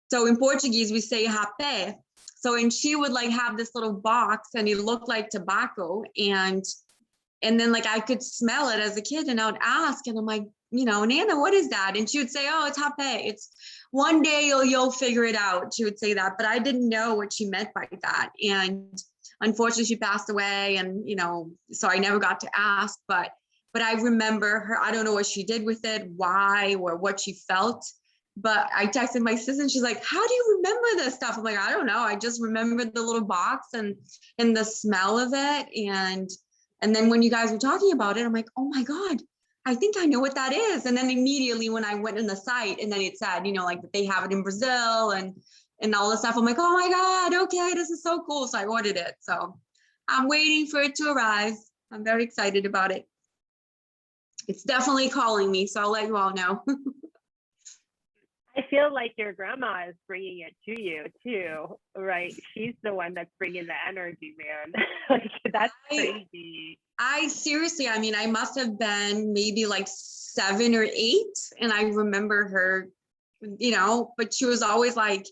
so in Portuguese, we say rapeh, and she would like have this little box and it looked like tobacco, and then like I could smell it as a kid, and I would ask, and I'm like, Nana, what is that? And she would say, oh, it's rapeh. It's one day you'll figure it out. She would say that, but I didn't know what she meant by that. And unfortunately she passed away, and, so I never got to ask, but I remember her. I don't know what she did with it, why, or what she felt. But I texted my sister and she's like, how do you remember this stuff? I'm like, I don't know. I just remember the little box and the smell of it. And then when you guys were talking about it, I'm like, oh my God, I think I know what that is. And then immediately when I went on the site and then it said, like that they have it in Brazil and all this stuff, I'm like, oh my God, okay, this is so cool. So I ordered it. So I'm waiting for it to arrive. I'm very excited about it. It's definitely calling me. So I'll let you all know. I feel like your grandma is bringing it to you too, right? She's the one that's bringing the energy, man. Like, that's crazy. I seriously, I mean, I must have been maybe like 7 or 8, and I remember her, but she was always like,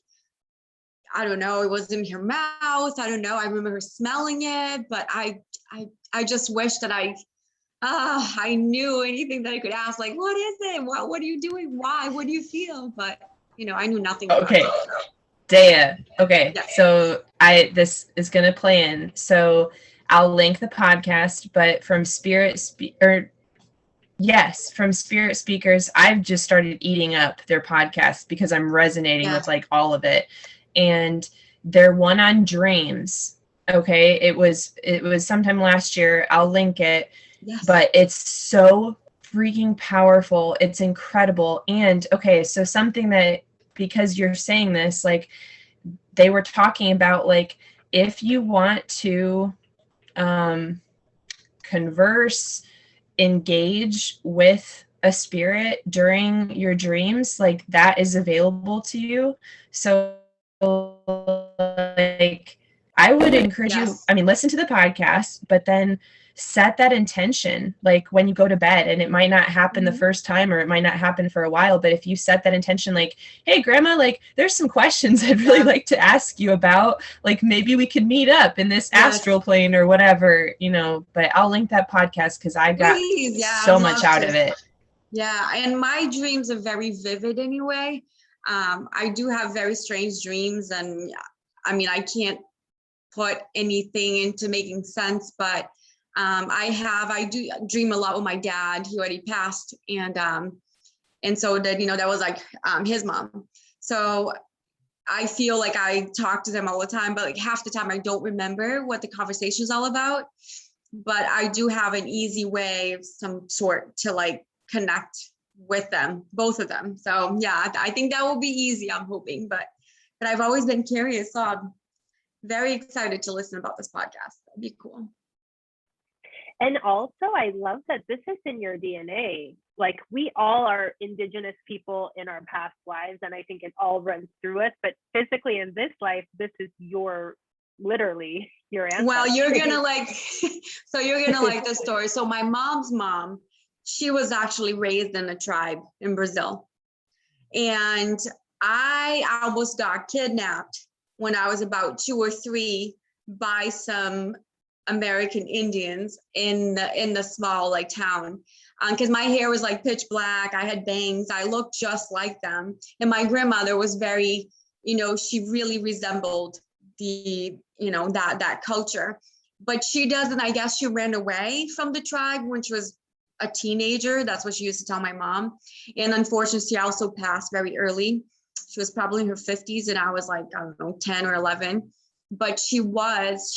I don't know, it was in her mouth. I don't know. I remember her smelling it, but I just wish that I knew anything that I could ask, like, what is it? What are you doing? Why? What do you feel? But, I knew nothing. Okay. About it. Deia. Okay. Yeah. So this is going to play in. So I'll link the podcast, but from Spirit Speakers, I've just started eating up their podcast because I'm resonating with like all of it. And their one on dreams. Okay. It was sometime last year. I'll link it. Yes. But it's so freaking powerful. It's incredible. And okay, so something that, because you're saying this, like they were talking about, like, if you want to converse, engage with a spirit during your dreams, like that is available to you. So like I would encourage you, I mean, listen to the podcast, but then set that intention, like when you go to bed, and it might not happen the first time, or it might not happen for a while, but if you set that intention, like, hey grandma, like there's some questions I'd really like to ask you about, like maybe we could meet up in this astral plane or whatever, but I'll link that podcast because I got so much out of it. Yeah, and my dreams are very vivid anyway. I do have very strange dreams, and I mean, I can't put anything into making sense, but I do dream a lot with my dad. He already passed. And so that, that was like his mom. So I feel like I talk to them all the time, but like half the time I don't remember what the conversation is all about. But I do have an easy way of some sort to like connect with them, both of them. So yeah, I think that will be easy, I'm hoping, but I've always been curious. So I'm very excited to listen about this podcast. That'd be cool. And also, I love that this is in your DNA. Like, we all are indigenous people in our past lives, and I think it all runs through us. But physically in this life, this is literally your ancestry. Well, you're gonna like, so you're gonna like the story. So my mom's mom, she was actually raised in a tribe in Brazil, and I almost got kidnapped when I was about 2 or 3 by some American Indians in the small like town, because my hair was like pitch black. I had bangs. I looked just like them. And my grandmother was very, she really resembled the, that culture. But she doesn't, I guess she ran away from the tribe when she was a teenager. That's what she used to tell my mom. And unfortunately, she also passed very early. She was probably in her 50s, and I was like, I don't know, 10 or 11. But she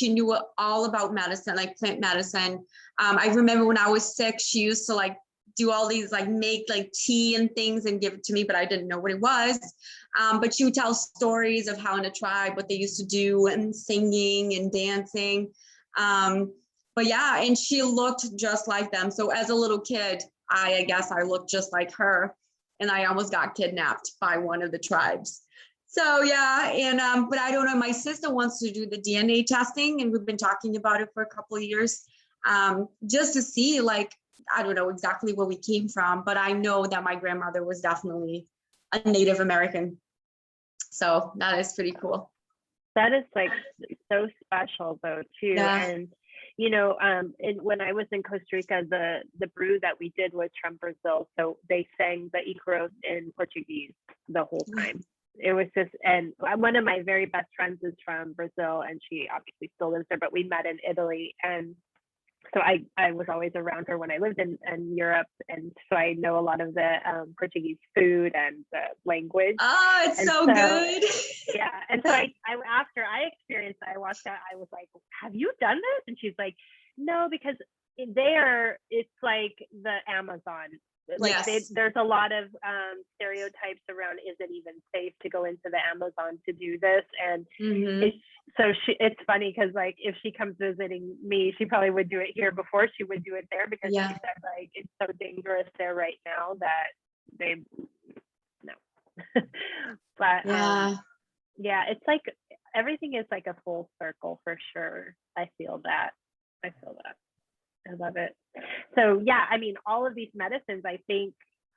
knew all about medicine, like plant medicine. I remember when I was sick, she used to like do all these, like make like tea and things and give it to me, but I didn't know what it was. But she would tell stories of how in a tribe, what they used to do, and singing and dancing. But yeah, and she looked just like them. So as a little kid, I guess I looked just like her, and I almost got kidnapped by one of the tribes. So yeah, and but I don't know, my sister wants to do the DNA testing, and we've been talking about it for a couple of years, just to see, like, I don't know exactly where we came from, but I know that my grandmother was definitely a Native American. So that is pretty cool. That is like so special though too. Yeah. And you know, when I was in Costa Rica, the brew that we did was from Brazil. So they sang the Icaros in Portuguese the whole time. It was just, and one of my very best friends is from Brazil, and she obviously still lives there, but we met in Italy. And so I was always around her when I lived in Europe, and so I know a lot of the Portuguese food and the language. Oh, it's And so so- good. Yeah, and so I after I experienced it, I watched that, I was like, have you done this? And she's like, no, because it's like the Amazon. Like Yes. there's a lot of stereotypes around, is it even safe to go into the Amazon to do this? And Mhm. it's funny because like if she comes visiting me, she probably would do it here before she would do it there, because Yeah. she said like it's so dangerous there right now that they no. But Yeah. yeah, it's like everything is like a full circle for sure. I feel that. I love it. So yeah, I mean, all of these medicines, I think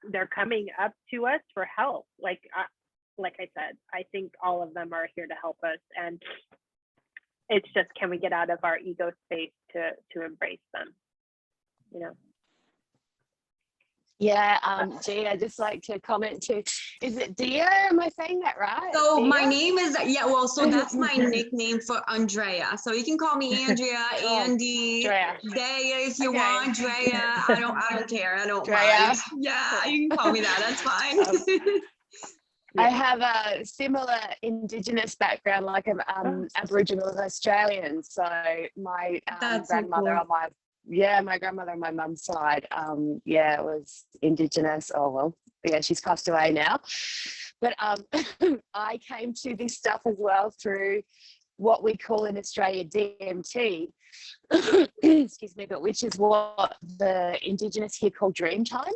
they're coming up to us for help. Like I said, I think all of them are here to help us, and it's just, can we get out of our ego space to embrace them? You know. Yeah, Gee, I'd just like to comment too. Is it Dia? Am I saying that right? So my Dia? name is, yeah, well, so that's my nickname for Andrea. So you can call me Andrea, Oh, Andy, Drea. Deia if you Okay. want, Drea. I don't care. I don't Drea. mind. Yeah, you can call me that. That's fine. I have a similar Indigenous background, like I'm Aboriginal and Australian. So my That's so grandmother cool. on my grandmother on my mum's side, was Indigenous. Oh well, yeah, she's passed away now. But I came to this stuff as well through what we call in Australia DMT, excuse me, but which is what the Indigenous here call dream time.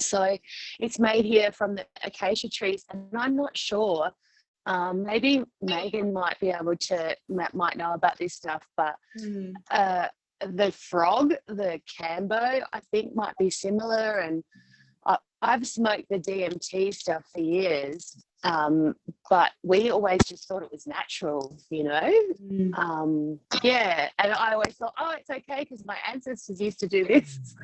So it's made here from the acacia trees, and I'm not sure. Maybe Meaghan might be able to might know about this stuff, but the frog, the Cambo, I think might be similar. And I've smoked the DMT stuff for years, but we always just thought it was natural, you know. Yeah, and I always thought, oh, it's okay because my ancestors used to do this.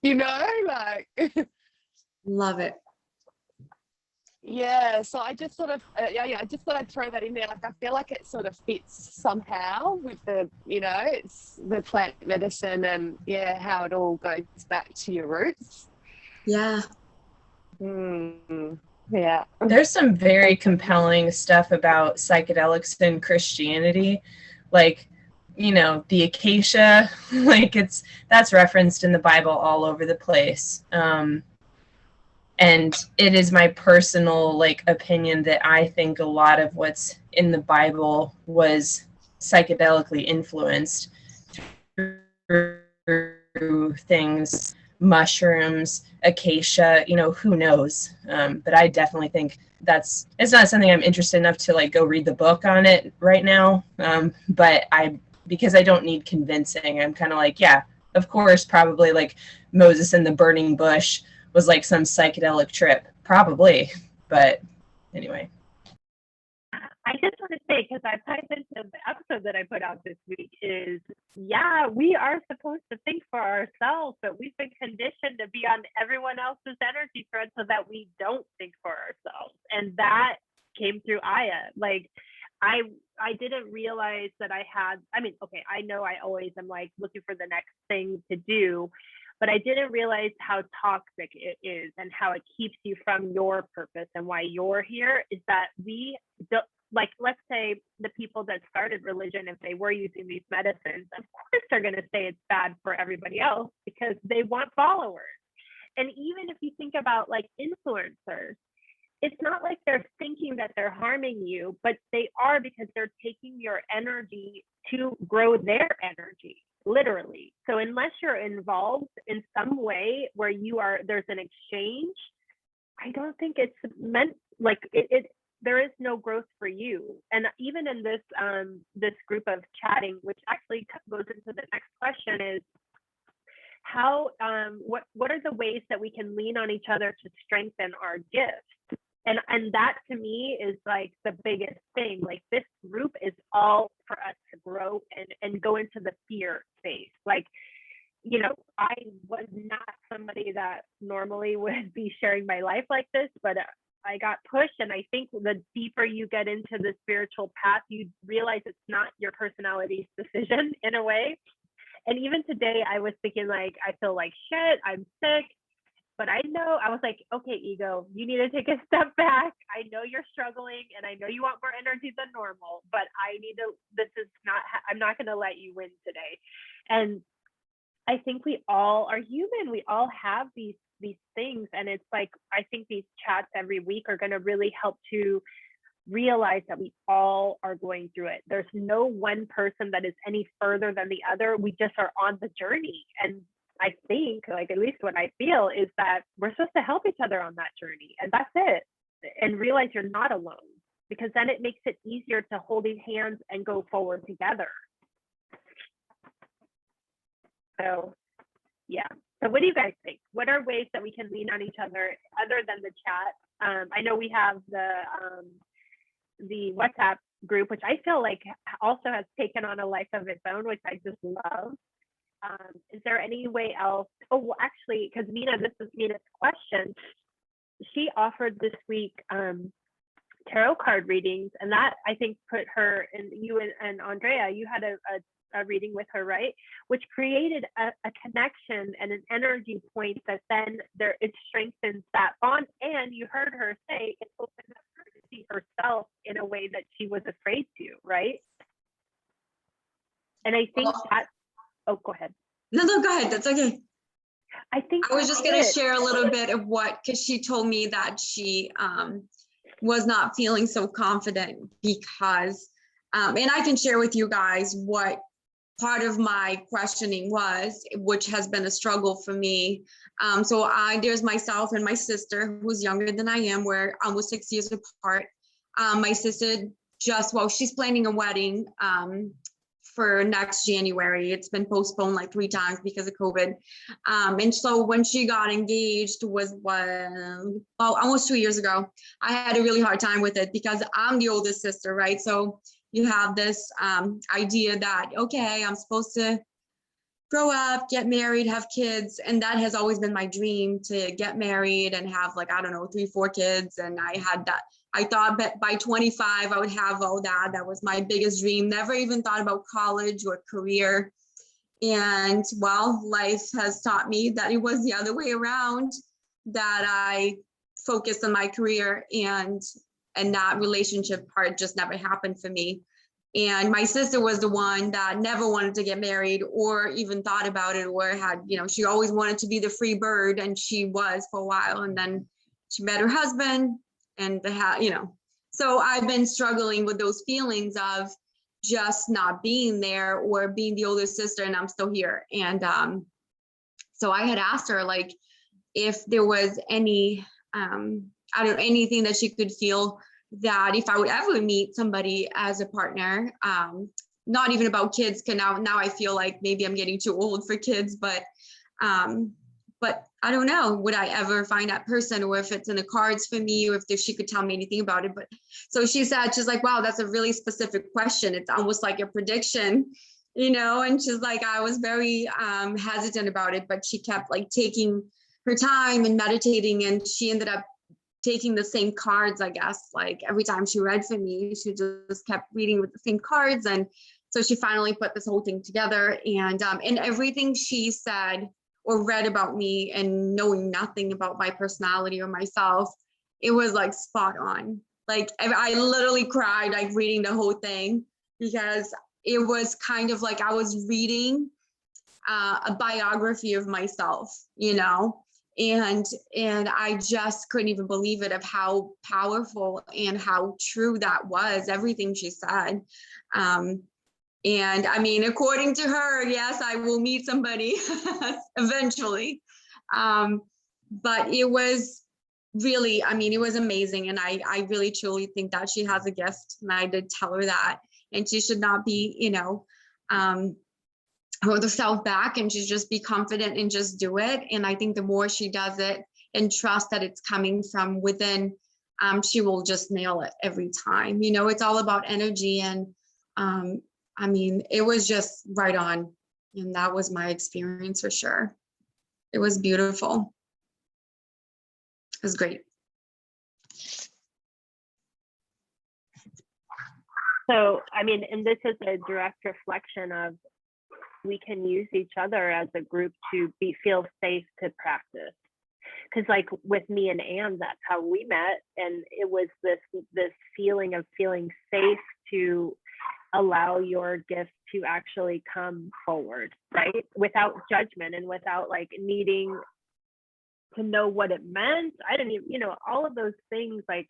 You know, like Love it. yeah, so I just sort of I just thought I'd throw that in there. Like I feel like it sort of fits somehow with the, you know, it's the plant medicine and how it all goes back to your roots. Yeah. Yeah, There's some very compelling stuff about psychedelics and Christianity, like, you know, the acacia, like that's referenced in the Bible all over the place. And it is my personal opinion that I think a lot of what's in the Bible was psychedelically influenced through things, mushrooms, acacia, you know, who knows? But I definitely think it's not something I'm interested enough to go read the book on it right now. But because I don't need convincing, I'm kind of yeah, of course, probably Moses and the burning bush was some psychedelic trip, probably. But anyway. I just want to say, because I typed into the episode that I put out this week, is we are supposed to think for ourselves, but we've been conditioned to be on everyone else's energy thread so that we don't think for ourselves. And that came through Aya. I didn't realize that I know I always am looking for the next thing to do, but I didn't realize how toxic it is and how it keeps you from your purpose and why you're here. Is that we don't, let's say the people that started religion, if they were using these medicines, of course they're going to say it's bad for everybody else because they want followers. And even if you think about influencers, it's not like they're thinking that they're harming you, but they are, because they're taking your energy to grow their energy, literally. So unless you're involved in some way where there's an exchange, I don't think it's meant there is no growth for you. And even in this this group of chatting, which actually goes into the next question, is how what are the ways that we can lean on each other to strengthen our gifts? And that to me is like the biggest thing. Like this group is all for us to grow and go into the fear space. Like, you know, I was not somebody that normally would be sharing my life like this, but I got pushed. And I think the deeper you get into the spiritual path, you realize it's not your personality's decision in a way. And even today I was thinking like, I feel like shit, I'm sick. But I know, I was like, okay, ego, you need to take a step back. I know you're struggling and I know you want more energy than normal, but I'm not going to let you win today. And I think we all are human. We all have these things. And it's like, I think these chats every week are going to really help to realize that we all are going through it. There's no one person that is any further than the other. We just are on the journey. And I think, like, at least what I feel is that we're supposed to help each other on that journey, and that's it. And realize you're not alone, because then it makes it easier to hold these hands and go forward together. So, yeah. So what do you guys think? What are ways that we can lean on each other other than the chat? I know we have the WhatsApp group, which I feel like also has taken on a life of its own, which I just love. Is there any way else? Oh, well, actually, because Meaghan, this is Meaghan's question. She offered this week tarot card readings, and that I think put her, and you and Andrea, you had a reading with her, right? Which created a connection and an energy point that then it strengthens that bond. And you heard her say it opened up her to see herself in a way that she was afraid to, right? And I think that. Oh, go ahead. No, go ahead. That's okay. I think I was just going to share a little bit of because she told me that she was not feeling so confident because, and I can share with you guys what part of my questioning was, which has been a struggle for me. So there's myself and my sister, who's younger than I am. We're almost 6 years apart. My sister she's planning a wedding for next January. It's been postponed like 3 times because of COVID. And so when she got engaged was almost 2 years ago. I had a really hard time with it because I'm the oldest sister, right? So you have this idea that, okay, I'm supposed to grow up, get married, have kids. And that has always been my dream, to get married and have, like, I don't know, 3-4 kids. And I had that. I thought that by 25, I would have all that. That was my biggest dream. Never even thought about college or career. And well, life has taught me that it was the other way around, that I focused on my career, and that relationship part just never happened for me. And my sister was the one that never wanted to get married or even thought about it, or had, she always wanted to be the free bird, and she was for a while. And then she met her husband, and so I've been struggling with those feelings of just not being there, or being the older sister and I'm still here. And so I had asked her, like, if there was any, anything that she could feel that if I would ever meet somebody as a partner, not even about kids, because now I feel like maybe I'm getting too old for kids, but I don't know, would I ever find that person, or if it's in the cards for me, or if she could tell me anything about it. But so she said, she's like, wow, that's a really specific question. It's almost like a prediction, and she's like, I was very hesitant about it, but she kept like taking her time and meditating, and she ended up taking the same cards, I guess. Like every time she read for me, she just kept reading with the same cards. And so she finally put this whole thing together, and everything she said or read about me, and knowing nothing about my personality or myself, it was like spot on. Like I literally cried, like reading the whole thing, because it was kind of like I was reading a biography of myself, and I just couldn't even believe it, of how powerful and how true that was, everything she said. And I mean, according to her, yes, I will meet somebody eventually. But it was really, it was amazing. And I really, truly think that she has a gift. And I did tell her that. And she should not be, hold herself back, and she's just be confident and just do it. And I think the more she does it and trust that it's coming from within she will just nail it every time. You know, it's all about energy. And I mean, it was just right on. And that was my experience for sure. It was beautiful. It was great. So, I mean, and this is a direct reflection of, we can use each other as a group to feel safe to practice. Because like with me and Anne, that's how we met. And it was this feeling of feeling safe to allow your gift to actually come forward, right? Without judgment and without like needing to know what it meant. I didn't even, you know, all of those things. Like,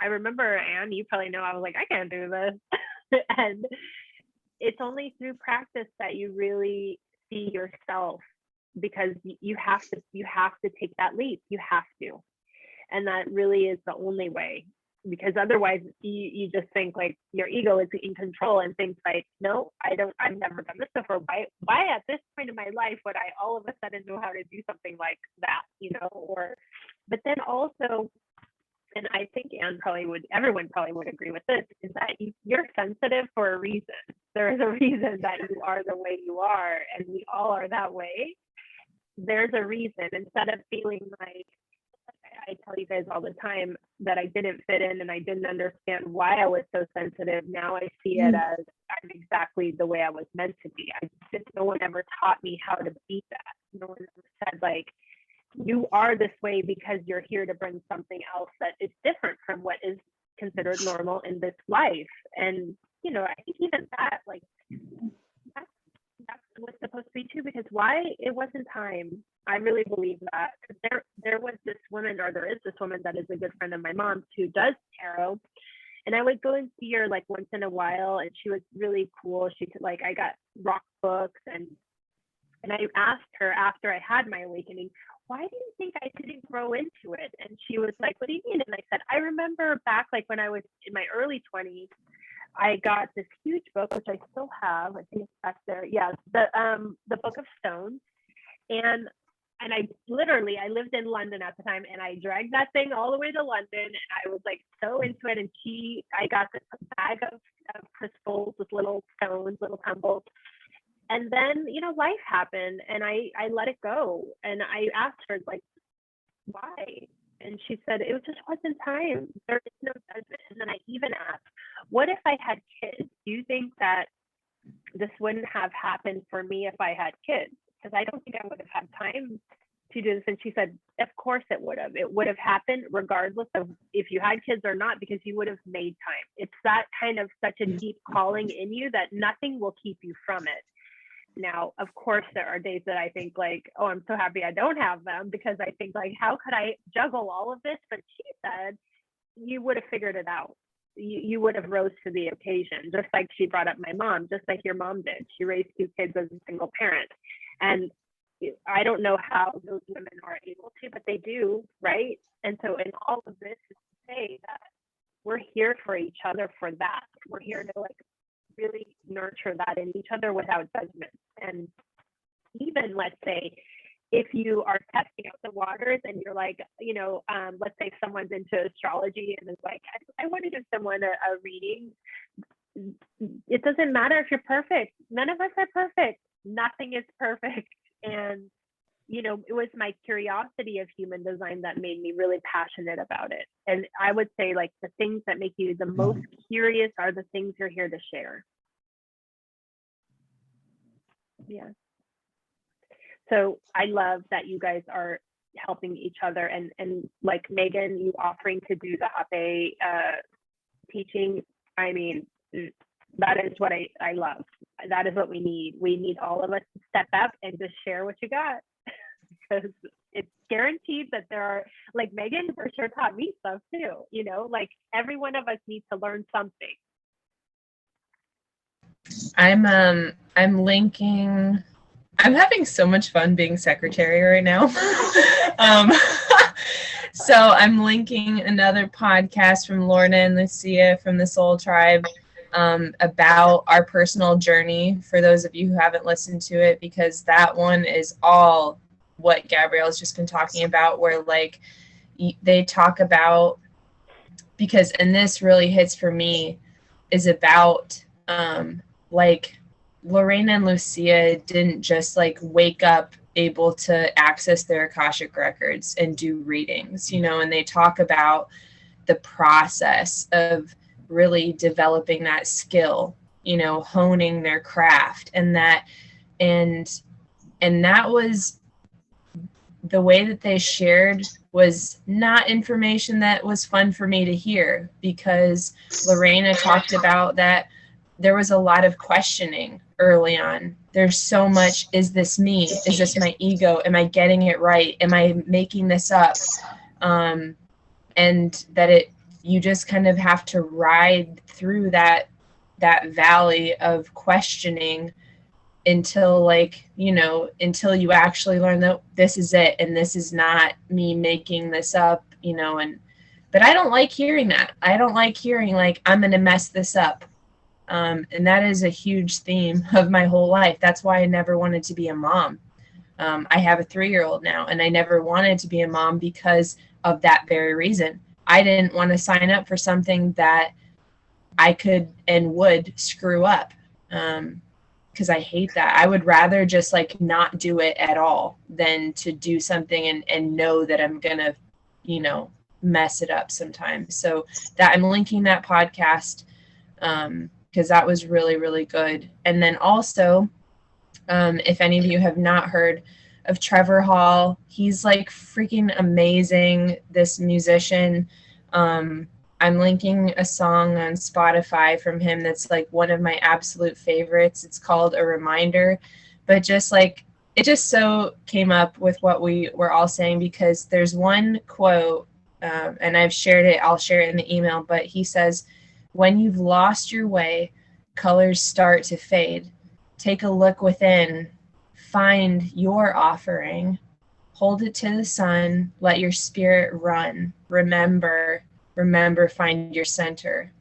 I remember, Anne, you probably know, I was like, I can't do this. And it's only through practice that you really see yourself, because you have to take that leap. You have to. And that really is the only way, because otherwise you just think like your ego is in control and thinks like, no, I've never done this before. Why at this point in my life would I all of a sudden know how to do something like that, you know? Or, but then also, and I think everyone probably would agree with this, is that you're sensitive for a reason. There is a reason that you are the way you are, and we all are that way. There's a reason. Instead of feeling like, I tell you guys all the time that I didn't fit in and I didn't understand why I was so sensitive. Now I see it as I'm exactly the way I was meant to be. No one ever taught me how to be that. No one ever said like, you are this way because you're here to bring something else that is different from what is considered normal in this life. And, you know, I think even that, like, that's what's supposed to be too, because why it wasn't time. I really believe that. There was this woman, or there is this woman that is a good friend of my mom's who does tarot. And I would go and see her like once in a while, and she was really cool. She could, like, I got rock books, and I asked her after I had my awakening, why do you think I didn't grow into it? And she was like, what do you mean? And I said, I remember back like when I was in my early 20s, I got this huge book, which I still have. I think it's back there. Yeah, the Book of Stones. And I lived in London at the time, and I dragged that thing all the way to London, and I was like so into it. And I got this bag of crystals with little stones, little tumbles. And then, you know, life happened, and I let it go. And I asked her, like, why? And she said, it just wasn't time. There is no judgment. And then I even asked, what if I had kids? Do you think that this wouldn't have happened for me if I had kids? Because I don't think I would have had time to do this. And she said, of course it would have. It would have happened regardless of if you had kids or not, because you would have made time. It's that kind of such a deep calling in you that nothing will keep you from it. Now, of course, there are days that I think like, oh, I'm so happy I don't have them, because I think like, how could I juggle all of this? But she said, you would have figured it out. You would have rose to the occasion, just like she brought up my mom, just like your mom did. She raised 2 kids as a single parent. And I don't know how those women are able to, but they do, right? And so in all of this is to say that we're here for each other for that. We're here to like really nurture that in each other without judgment. And even, let's say, if you are testing out the waters and you're like, you know, let's say someone's into astrology and is like, I want to give someone a reading. It doesn't matter if you're perfect. None of us are perfect. Nothing is perfect. And, you know, it was my curiosity of human design that made me really passionate about it. And I would say like the things that make you the most curious are the things you're here to share. Yeah. So I love that you guys are helping each other, and like Meaghan, you offering to do the rapeh teaching. I mean, that is what I love. That is what we need. We need all of us to step up and just share what you got, because it's guaranteed that there are, like Meaghan for sure taught me stuff too. You know, like every one of us needs to learn something. I'm linking. I'm having so much fun being secretary right now. So I'm linking another podcast from Lorna and Lucia from the Soul Tribe about our personal journey, for those of you who haven't listened to it, because that one is all what Gabrielle's just been talking about, where like they talk about because, and this really hits for me, is about like Lorraine and Lucia didn't just like wake up able to access their Akashic records and do readings, you know, and they talk about the process of really developing that skill, you know, honing their craft, and that was the way that they shared was not information that was fun for me to hear, because Lorena talked about that there was a lot of questioning early on. There's so much, is this me? Is this my ego? Am I getting it right? Am I making this up? And that you just kind of have to ride through that valley of questioning until, like, you know, until you actually learn that this is it and this is not me making this up, you know. But I don't like hearing that. I don't like hearing like I'm gonna mess this up. And that is a huge theme of my whole life. That's why I never wanted to be a mom. I have a 3-year-old now, and I never wanted to be a mom because of that very reason. I didn't want to sign up for something that I could and would screw up, because I hate that. I would rather just like not do it at all than to do something and know that I'm gonna, you know, mess it up sometimes. So that I'm linking that podcast, because that was really, really good. And then also, if any of you have not heard of Trevor Hall, he's like freaking amazing, this musician. I'm linking a song on Spotify from him that's like one of my absolute favorites. It's called A Reminder. But just like, it just so came up with what we were all saying, because there's one quote, and I've shared it, I'll share it in the email, but he says, when you've lost your way, colors start to fade. Take a look within, find your offering, hold it to the sun, let your spirit run. Remember, find your center.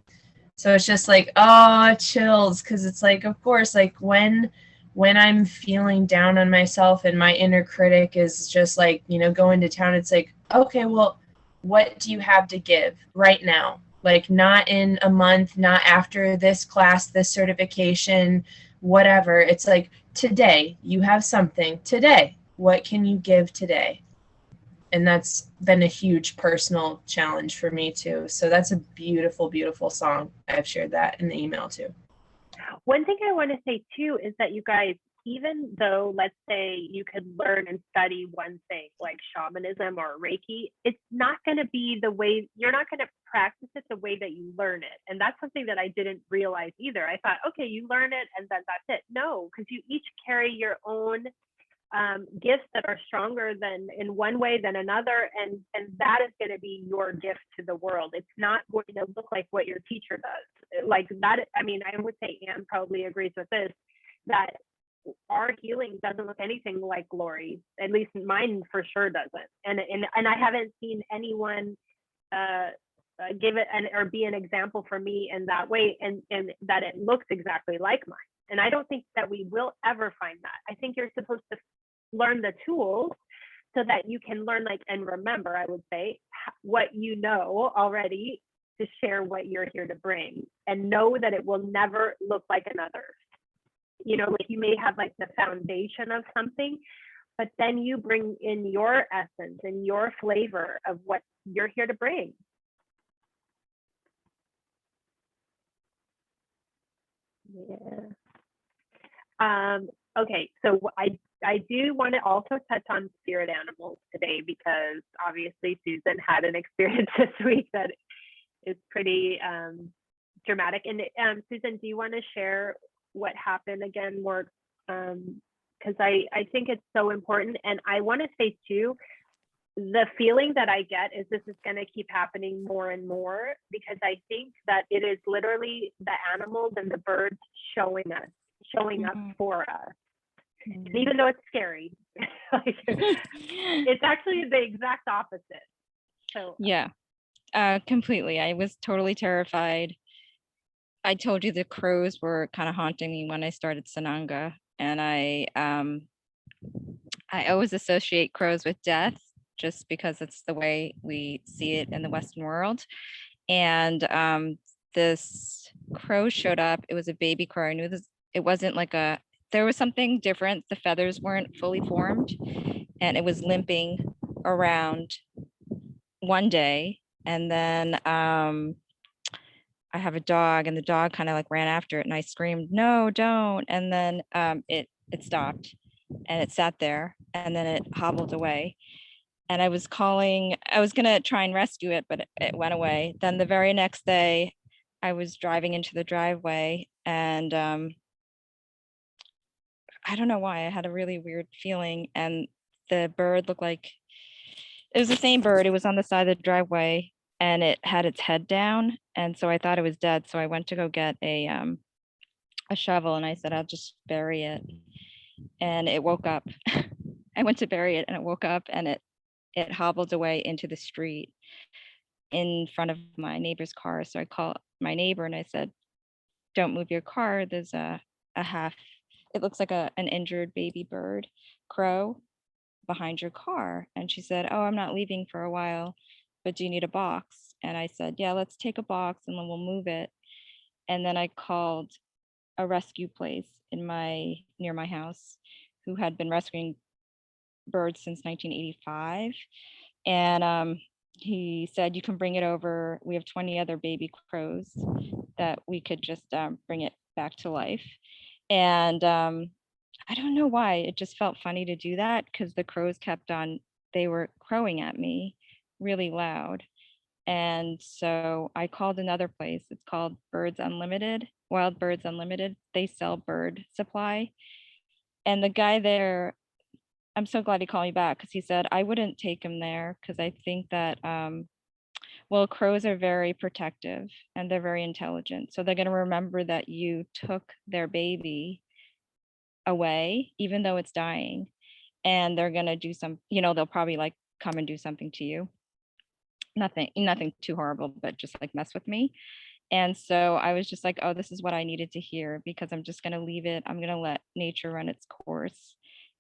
So it's just like, oh, chills, because it's like, of course, like when I'm feeling down on myself and my inner critic is just like, you know, going to town, it's like, okay, well, what do you have to give right now? Like, not in a month, not after this class, this certification, whatever. It's like, today, you have something. Today, what can you give today? And that's been a huge personal challenge for me too. So that's a beautiful, beautiful song. I've shared that in the email too. One thing I want to say too is that you guys, even though, let's say, you could learn and study one thing like shamanism or Reiki, it's not going to be the way, you're not going to practice it the way that you learn it. And that's something that I didn't realize either. I thought, okay, you learn it and then that's it. No, because you each carry your own gifts that are stronger than in one way than another, and that is going to be your gift to the world. It's not going to look like what your teacher does. Like that, I mean, I would say Anne probably agrees with this, that our healing doesn't look anything like Lori's. At least mine for sure doesn't. And I haven't seen anyone give it or be an example for me in that way, and that it looks exactly like mine. And I don't think that we will ever find that. I think you're supposed to learn the tools so that you can learn, like, and remember, I would say, what you know already, to share what you're here to bring, and know that it will never look like another. You know, like you may have like the foundation of something, but then you bring in your essence and your flavor of what you're here to bring. Yeah. Okay, so I do want to also touch on spirit animals today, because obviously Susan had an experience this week that is pretty dramatic. And Susan, do you want to share what happened again more? Because I think it's so important. And I want to say too, the feeling that I get is this is going to keep happening more and more, because I think that it is literally the animals and the birds showing up for us. Mm-hmm. Even though it's scary, like, it's actually the exact opposite. So yeah, completely. I was totally terrified. I told you the crows were kind of haunting me when I started Sananga, and I always associate crows with death, just because it's the way we see it in the Western world. and this crow showed up. It was a baby crow. I knew this, it wasn't like a, there was something different. The feathers weren't fully formed, and it was limping around one day. And then I have a dog, and the dog kind of like ran after it, and I screamed, "No, don't!" And then it stopped, and it sat there, and then it hobbled away. And I was calling, I was gonna try and rescue it, but it went away. Then the very next day, I was driving into the driveway, and I don't know why, I had a really weird feeling, and the bird looked like, it was the same bird. It was on the side of the driveway, and it had its head down, and so I thought it was dead. So I went to go get a shovel, and I said, I'll just bury it. And it woke up. I went to bury it, and it woke up, and it hobbled away into the street in front of my neighbor's car. So I called my neighbor, and I said, "Don't move your car. There's a half, it looks like an injured baby bird, crow, behind your car." And she said, "Oh, I'm not leaving for a while, but do you need a box?" And I said, "Yeah, let's take a box and then we'll move it." And then I called a rescue place near my house, who had been rescuing birds since 1985. And he said, "You can bring it over. We have 20 other baby crows that we could just bring it back to life." And I don't know why, it just felt funny to do that, because the crows kept on, they were crowing at me really loud. And so I called another place. It's called Birds Unlimited, Wild Birds Unlimited. They sell bird supply. And the guy there, I'm so glad he called me back, because he said, "I wouldn't take him there, because I think that, well, crows are very protective and they're very intelligent. So they're going to remember that you took their baby away, even though it's dying. And they're going to do some, they'll probably like come and do something to you. Nothing too horrible, but just like mess with me." And so I was just like, oh, this is what I needed to hear, because I'm just going to leave it. I'm going to let nature run its course.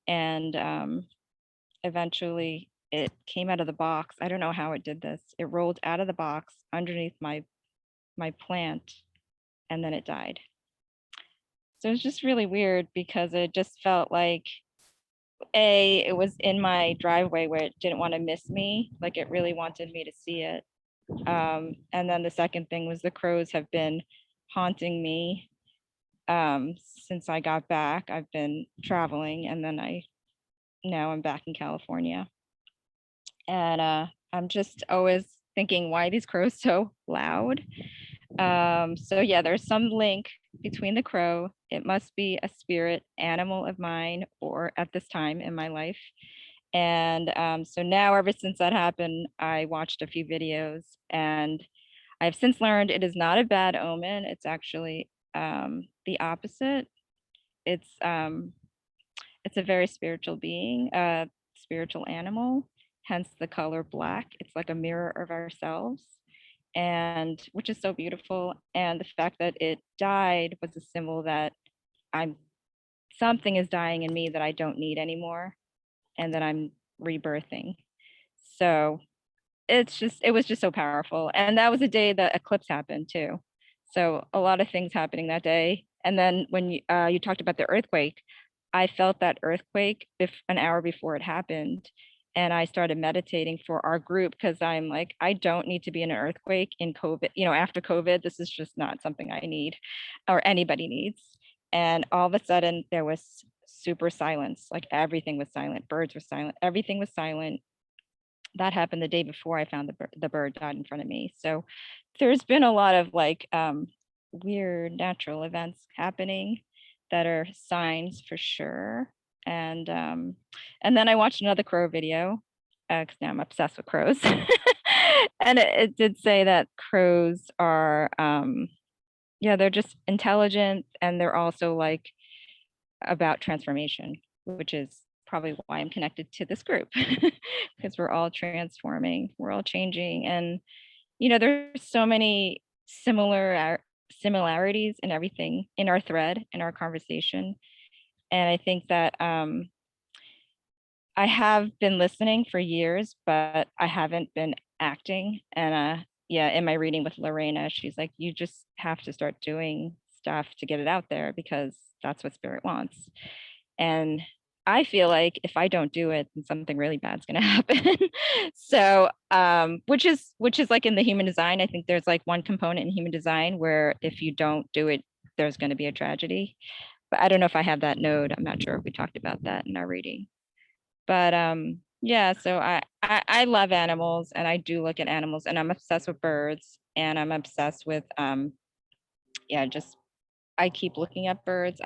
And eventually it came out of the box. I don't know how it did this. It rolled out of the box underneath my plant, and then it died. So it was just really weird, because it just felt like, it was in my driveway where it didn't want to miss me, like it really wanted me to see it. And then the second thing was, the crows have been haunting me since I got back. I've been traveling, and then now I'm back in California. And I'm just always thinking, why are these crows so loud? So yeah, there's some link between the crow. It must be a spirit animal of mine, or at this time in my life. And so now, ever since that happened, I watched a few videos, and I've since learned it is not a bad omen. It's actually the opposite. It's a very spiritual being, a spiritual animal, hence the color black. It's like a mirror of ourselves, and which is so beautiful. And the fact that it died was a symbol that something is dying in me that I don't need anymore, and that I'm rebirthing. So it was just so powerful. And that was the day the eclipse happened too. So a lot of things happening that day. And then when you talked about the earthquake, I felt that earthquake an hour before it happened. And I started meditating for our group, because I'm like, I don't need to be in an earthquake in COVID, after COVID. This is just not something I need, or anybody needs. And all of a sudden there was super silence, like everything was silent. Birds were silent, everything was silent. That happened the day before I found the bird died in front of me. So there's been a lot of like weird natural events happening that are signs for sure. And then I watched another crow video, because now I'm obsessed with crows. And it did say that crows are they're just intelligent, and they're also like about transformation, which is probably why I'm connected to this group, because we're all transforming, we're all changing. And there's so many similarities in everything, in our thread, in our conversation. And I think that I have been listening for years, but I haven't been acting. And yeah, in my reading with Lorena, she's like, you just have to start doing stuff to get it out there because that's what spirit wants. And I feel like if I don't do it, then something really bad's gonna happen. So which is like in the human design, I think there's like one component in human design where if you don't do it, there's gonna be a tragedy. But I don't know if I have that node. I'm not sure if we talked about that in our reading. But yeah, so I love animals and I do look at animals and I'm obsessed with birds and I'm obsessed with yeah, just I keep looking at birds.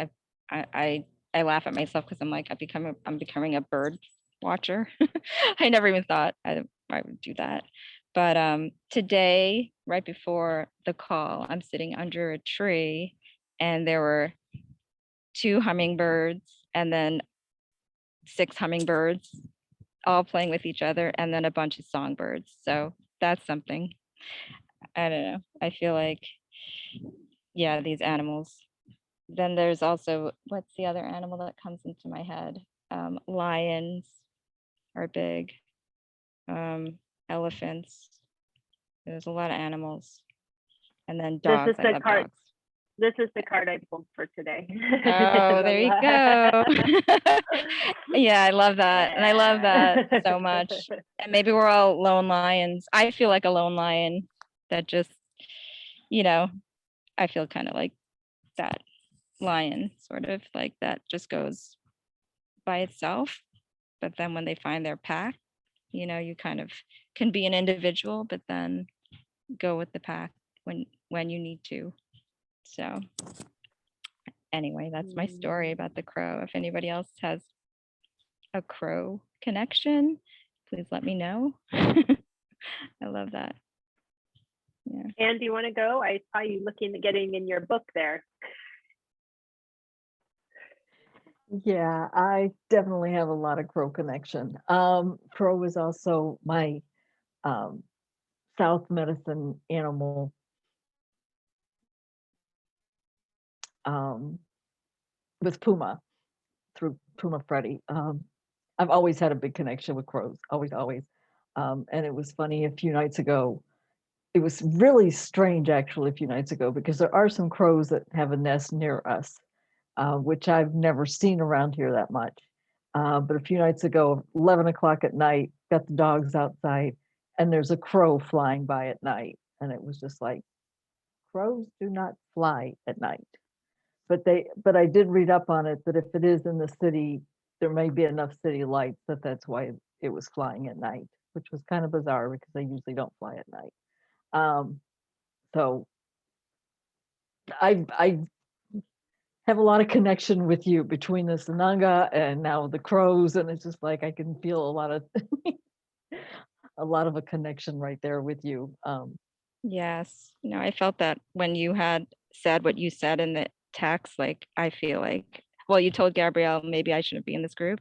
I laugh at myself because I'm like I'm becoming a bird watcher. I never even thought I would do that. But today, right before the call, I'm sitting under a tree and there were 2 hummingbirds and then 6 hummingbirds all playing with each other and then a bunch of songbirds. So that's something. I don't know. I feel like, yeah, these animals. Then there's also, what's the other animal that comes into my head? Lions are big. Elephants. There's a lot of animals. And then dogs. I love dogs. This is the card I pulled for today. Oh, there you go. Yeah, I love that. And I love that so much. And maybe we're all lone lions. I feel like a lone lion that just, you know, I feel kind of like that lion, sort of like that just goes by itself. But then when they find their pack, you know, you kind of can be an individual, but then go with the pack when you need to. So anyway, that's my story about the crow. If anybody else has a crow connection, please let me know. I love that. Yeah. Anne, do you want to go? I saw you looking at getting in your book there. Yeah, I definitely have a lot of crow connection. Crow is also my South medicine animal. With Puma, through Puma Freddy. I've always had a big connection with crows, always. And it was funny a few nights ago. It was really strange, actually, a few nights ago, because there are some crows that have a nest near us, which I've never seen around here that much. But a few nights ago, 11 o'clock at night, got the dogs outside, and there's a crow flying by at night. And it was just like, crows do not fly at night. But I did read up on it that if it is in the city, there may be enough city lights that's why it was flying at night, which was kind of bizarre because they usually don't fly at night. So I have a lot of connection with you between the Sananga and now the crows, and it's just like I can feel a lot of a connection right there with you. Yes, no, I felt that when you had said what you said in the text, like I feel like, well, you told Gabrielle maybe I shouldn't be in this group.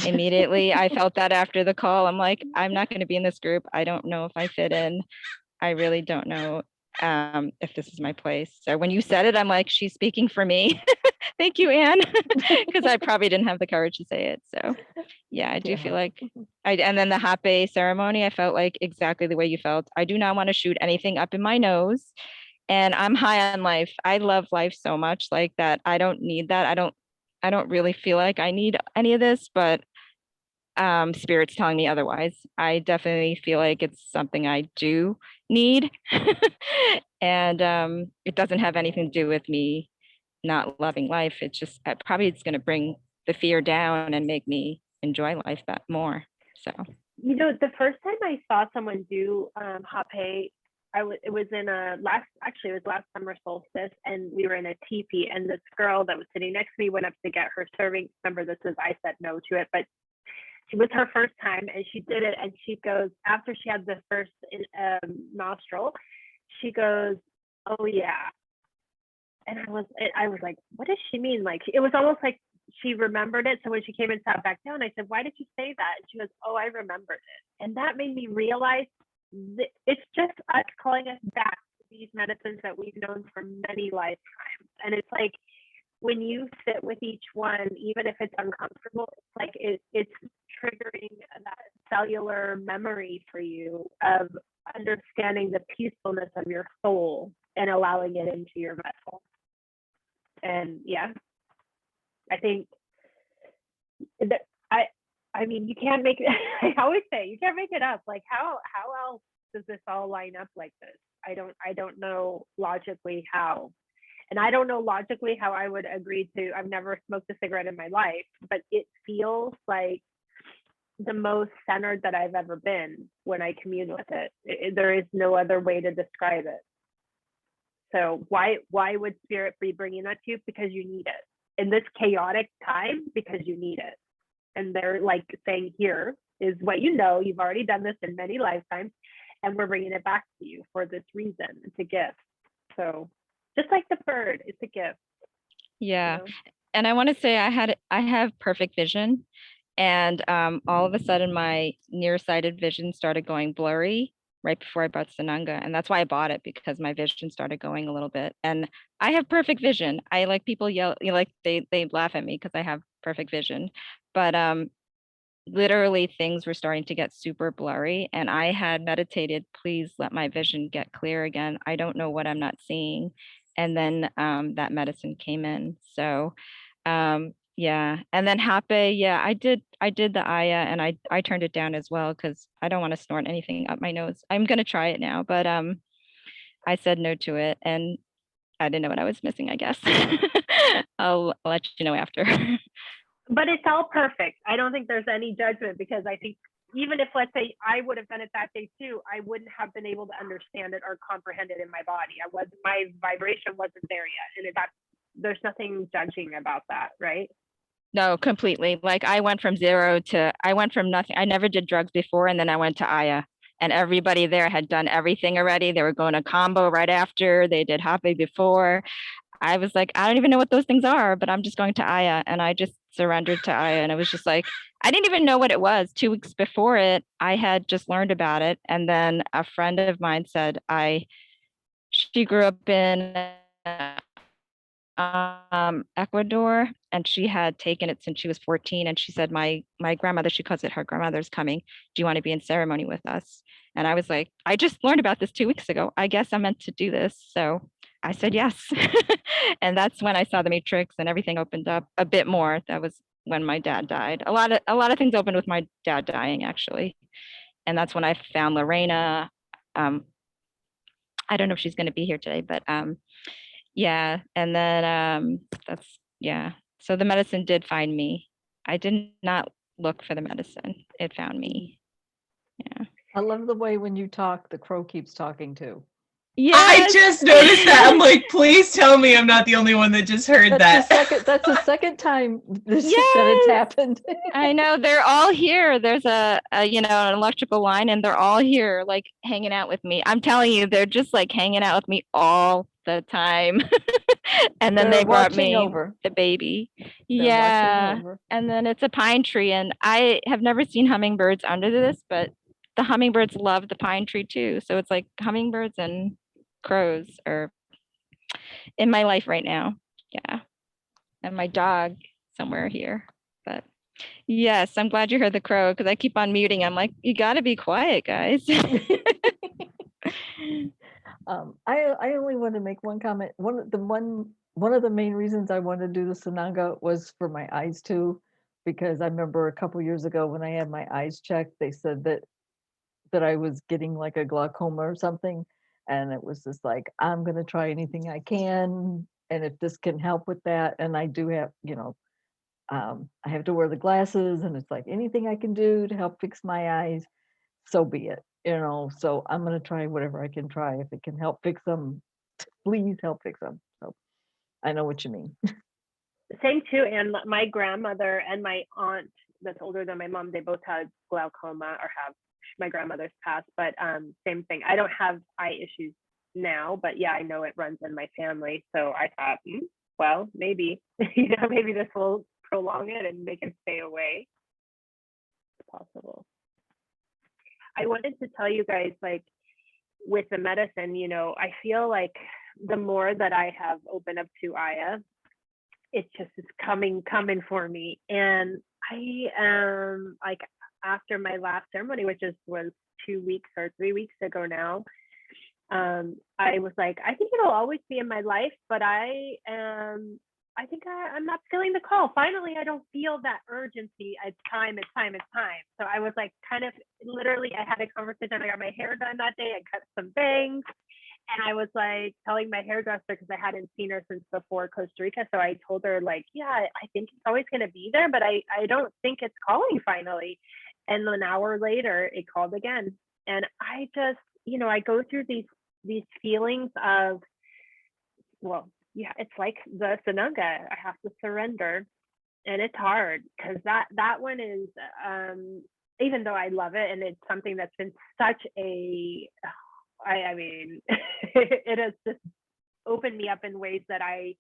Immediately, I felt that after the call. I'm like, I'm not going to be in this group. I don't know if I fit in. I really don't know if this is my place. So when you said it, I'm like, she's speaking for me. Thank you, Anne, because I probably didn't have the courage to say it. So yeah, I do feel like and then the rapeh ceremony, I felt like exactly the way you felt. I do not want to shoot anything up in my nose. And I'm high on life. I love life so much like that. I don't need that. I don't really feel like I need any of this, but spirit's telling me otherwise. I definitely feel like it's something I do need. And it doesn't have anything to do with me not loving life. It's just probably it's going to bring the fear down and make me enjoy life that more. So, you know, the first time I saw someone do rapeh, it was in it was last summer solstice, and we were in a teepee, and this girl that was sitting next to me went up to get her serving. Remember, I said no to it, but it was her first time, and she did it, and she goes, after she had the first nostril, she goes, "Oh yeah." And I was like, what does she mean? Like, it was almost like she remembered it. So when she came and sat back down, I said, why did you say that? And she goes, oh, I remembered it. And that made me realize that it's just us calling us back to these medicines that we've known for many lifetimes. And it's like, when you sit with each one, even if it's uncomfortable, it's like it's triggering that cellular memory for you of understanding the peacefulness of your soul and allowing it into your vessel. And yeah, I think that I mean, you can't make it, I always say, you can't make it up. Like how else does this all line up like this? I don't know logically how. And I don't know logically how I would agree to, I've never smoked a cigarette in my life, but it feels like the most centered that I've ever been when I commune with it. There is no other way to describe it. So why would spirit be bringing that to you? Because you need it. In this chaotic time, because you need it. And they're like saying, here is what you know, you've already done this in many lifetimes, and we're bringing it back to you for this reason. It's a gift. So just like the bird, it's a gift. Yeah. You know? And I want to say I have perfect vision, and all of a sudden my nearsighted vision started going blurry right before I bought Sananga, and that's why I bought it, because my vision started going a little bit. And I have perfect vision. I like people yell, like they laugh at me because I have perfect vision, but literally things were starting to get super blurry, and I had meditated, please let my vision get clear again. I don't know what I'm not seeing. And then that medicine came in. So yeah. And then rapeh, yeah, I did the Aya, and I turned it down as well because I don't want to snort anything up my nose. I'm gonna try it now, but I said no to it, and I didn't know what I was missing, I guess. I'll let you know after. But it's all perfect. I don't think there's any judgment, because I think even if, let's say, I would have done it that day too, I wouldn't have been able to understand it or comprehend it in my body. My vibration wasn't there yet, and there's nothing judging about that, right? No, completely. Like I went from nothing. I never did drugs before, and then I went to Aya, and everybody there had done everything already. They were going to combo right after. They did rapeh before. I was like, I don't even know what those things are, but I'm just going to Aya, and I just surrendered to Aya, and it was just like, I didn't even know what it was. 2 weeks before it, I had just learned about it, and then a friend of mine said she grew up in Ecuador, and she had taken it since she was 14, and she said, my grandmother, she calls it her grandmother's coming. Do you want to be in ceremony with us? And I was like, I just learned about this 2 weeks ago. I guess I'm meant to do this. So I said yes. And that's when I saw the matrix and everything opened up a bit more. That was when my dad died. A lot of things opened with my dad dying, actually. And that's when I found Lorena. I don't know if she's going to be here today, but yeah. And then yeah. So the medicine did find me. I did not look for the medicine. It found me. Yeah. I love the way when you talk, the crow keeps talking too. I just noticed that. I'm like, please tell me I'm not the only one that just heard that. That's the second time that it's happened. I know, they're all here. There's an electrical line, and they're all here, like hanging out with me. I'm telling you, they're just like hanging out with me all the time. And then they brought me the baby. Yeah. And then it's a pine tree, and I have never seen hummingbirds under this, but the hummingbirds love the pine tree too. So it's like hummingbirds and crows are in my life right now. Yeah. And my dog somewhere here. But yes, I'm glad you heard the crow, because I keep on muting. I'm like, you got to be quiet, guys. I only want to make one comment. One of the main reasons I wanted to do the Sananga was for my eyes too, because I remember a couple years ago when I had my eyes checked, they said that I was getting like a glaucoma or something, and it was just like, I'm gonna try anything I can, and if this can help with that. And I do have, I have to wear the glasses, and it's like anything I can do to help fix my eyes, so be it. So I'm gonna try whatever I can try. If it can help fix them, please help fix them. So I know what you mean. Same too. And my grandmother and my aunt that's older than my mom, they both had glaucoma, or have. My grandmother's passed, but same thing. I don't have eye issues now, but yeah, I know it runs in my family. So I thought, well, maybe, maybe this will prolong it and make it stay away. It's possible. I wanted to tell you guys, like, with the medicine, I feel like the more that I have opened up to Aya, it just is coming for me. And I am like, after my last ceremony, which was 2 weeks or 3 weeks ago now, I was like, I think it'll always be in my life, but I think I'm not feeling the call. Finally, I don't feel that urgency. It's time, it's time, it's time. So I was like, kind of literally, I had a conversation. I got my hair done that day. I cut some bangs. And I was like telling my hairdresser, because I hadn't seen her since before Costa Rica. So I told her, like, yeah, I think it's always going to be there, but I don't think it's calling finally. And an hour later, it called again. And I just, I go through these feelings of, well, yeah, it's like the Sananga. I have to surrender. And it's hard because that one is, even though I love it and it's something that's been such a, I mean, it has just opened me up in ways that I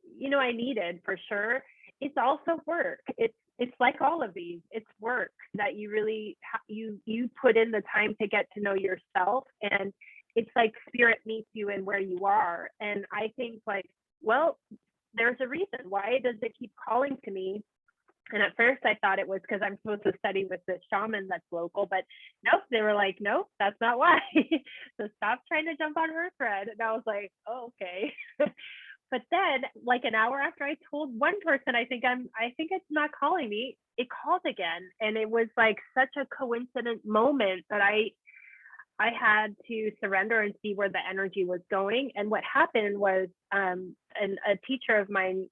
needed for sure. It's also work. It's like all of these. It's work that you really you put in the time to get to know yourself, and it's like spirit meets you in where you are. And I think, like, well, there's a reason. Why does it keep calling to me? And at first I thought it was because I'm supposed to study with this shaman that's local, but nope, they were like, nope, that's not why. So stop trying to jump on her thread. And I was like, oh, okay. But then, like, an hour after I told one person, I think it's not calling me, it called again. And it was like such a coincident moment that I had to surrender and see where the energy was going. And what happened was a teacher of mine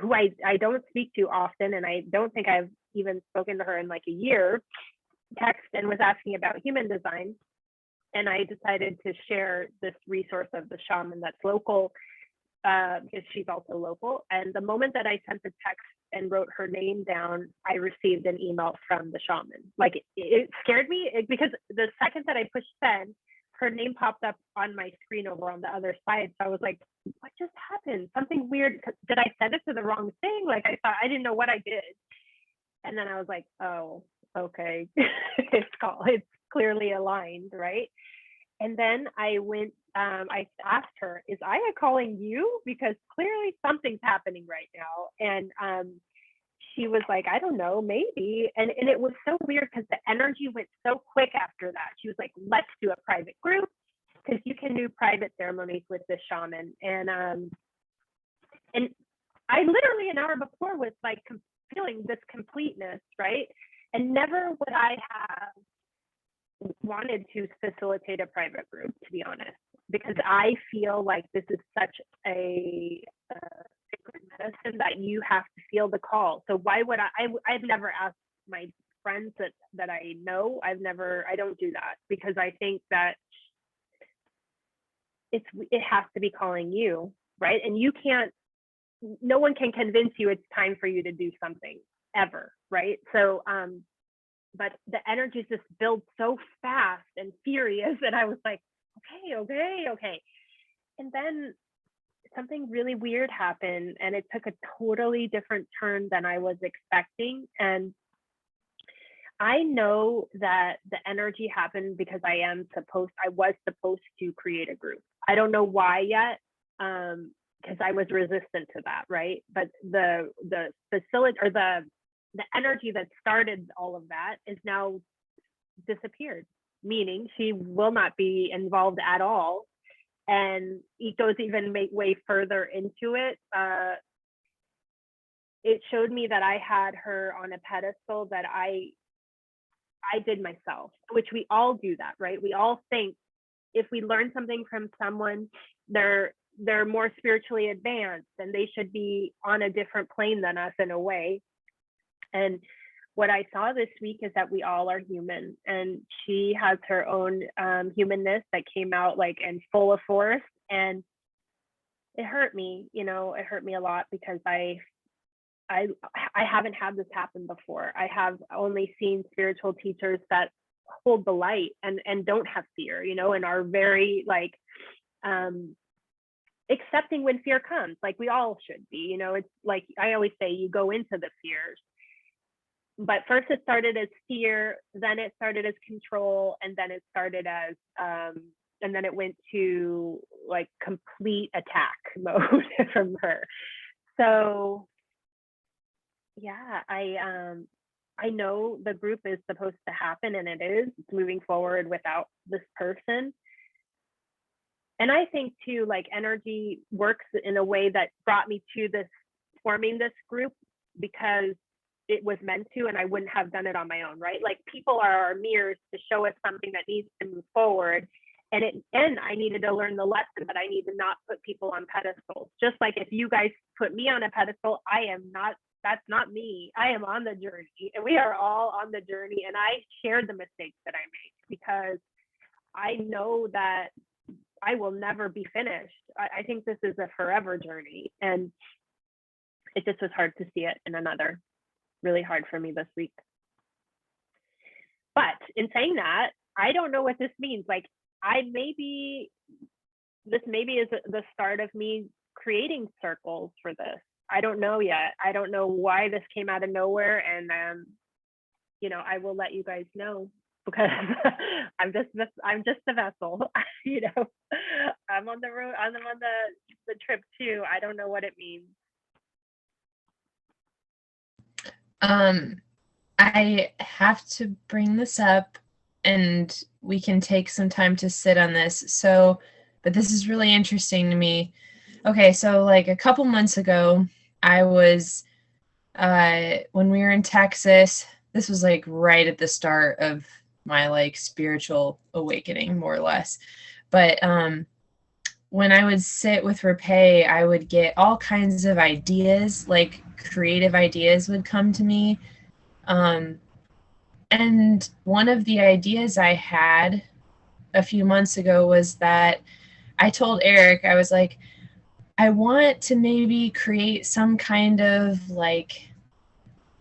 who I don't speak to often, and I don't think I've even spoken to her in like a year, text and was asking about human design. And I decided to share this resource of the shaman that's local, because she's also local. And the moment that I sent the text and wrote her name down, I received an email from the shaman. Like, it scared me because the second that I pushed send, her name popped up on my screen over on the other side. So I was like, what just happened? Something weird. Did I send it to the wrong thing? Like, I didn't know what I did. And then I was like, oh, okay. It's clearly aligned, right? And then I went, I asked her, is Aya calling you? Because clearly something's happening right now. And she was like, I don't know, maybe. And it was so weird because the energy went so quick after that. She was like, let's do a private group, because you can do private ceremonies with the shaman. And I literally an hour before was like feeling this completeness, right? And never would I have wanted to facilitate a private group, to be honest, because I feel like this is such a sacred medicine that you have to feel the call. So why would I've never asked my friends that I know. I don't do that, because I think that it has to be calling you, right? And no one can convince you it's time for you to do something ever, right? So but the energies just build so fast and furious, and I was like, okay. And then something really weird happened, and it took a totally different turn than I was expecting. And I know that the energy happened because I was supposed to create a group. I don't know why yet, because I was resistant to that, right? But the facility, or the energy that started all of that is now disappeared, meaning she will not be involved at all. And it goes even way further into it. It showed me that I had her on a pedestal that I did myself, which we all do that, right? We all think if we learn something from someone, they're more spiritually advanced and they should be on a different plane than us in a way. And what I saw this week is that we all are human, and she has her own humanness that came out like in full force. And it hurt me, it hurt me a lot, because I haven't had this happen before. I have only seen spiritual teachers that hold the light and don't have fear, and are very like accepting when fear comes, like we all should be. It's like I always say, you go into the fears. But first it started as fear, then it started as control, and then it started as and then it went to like complete attack mode from her. So yeah, I I know the group is supposed to happen, and it is. It's moving forward without this person. And I think too, like energy works in a way that brought me to this, forming this group, because it was meant to, and I wouldn't have done it on my own, right? Like people are our mirrors to show us something that needs to move forward. And I needed to learn the lesson that I need to not put people on pedestals. Just like if you guys put me on a pedestal, I am not, that's not me. I am on the journey, and we are all on the journey. And I share the mistakes that I make because I know that I will never be finished. I think this is a forever journey. And it just was hard to see it in another, really hard for me this week. But in saying that, I don't know what this means. Like this maybe is the start of me creating circles for this. I don't know yet. I don't know why this came out of nowhere. And, you know, I will let you guys know, because I'm just a vessel. You know, I'm on the road, I'm on the trip too. I don't know what it means. I have to bring this up, and we can take some time to sit on this. So, but this is really interesting to me. Okay, so like a couple months ago, I was, when we were in Texas, this was like right at the start of my like spiritual awakening, more or less. But when I would sit with rapeh, I would get all kinds of ideas, like creative ideas would come to me. And one of the ideas I had a few months ago was that I told Eric, I was like, I want to maybe create some kind of like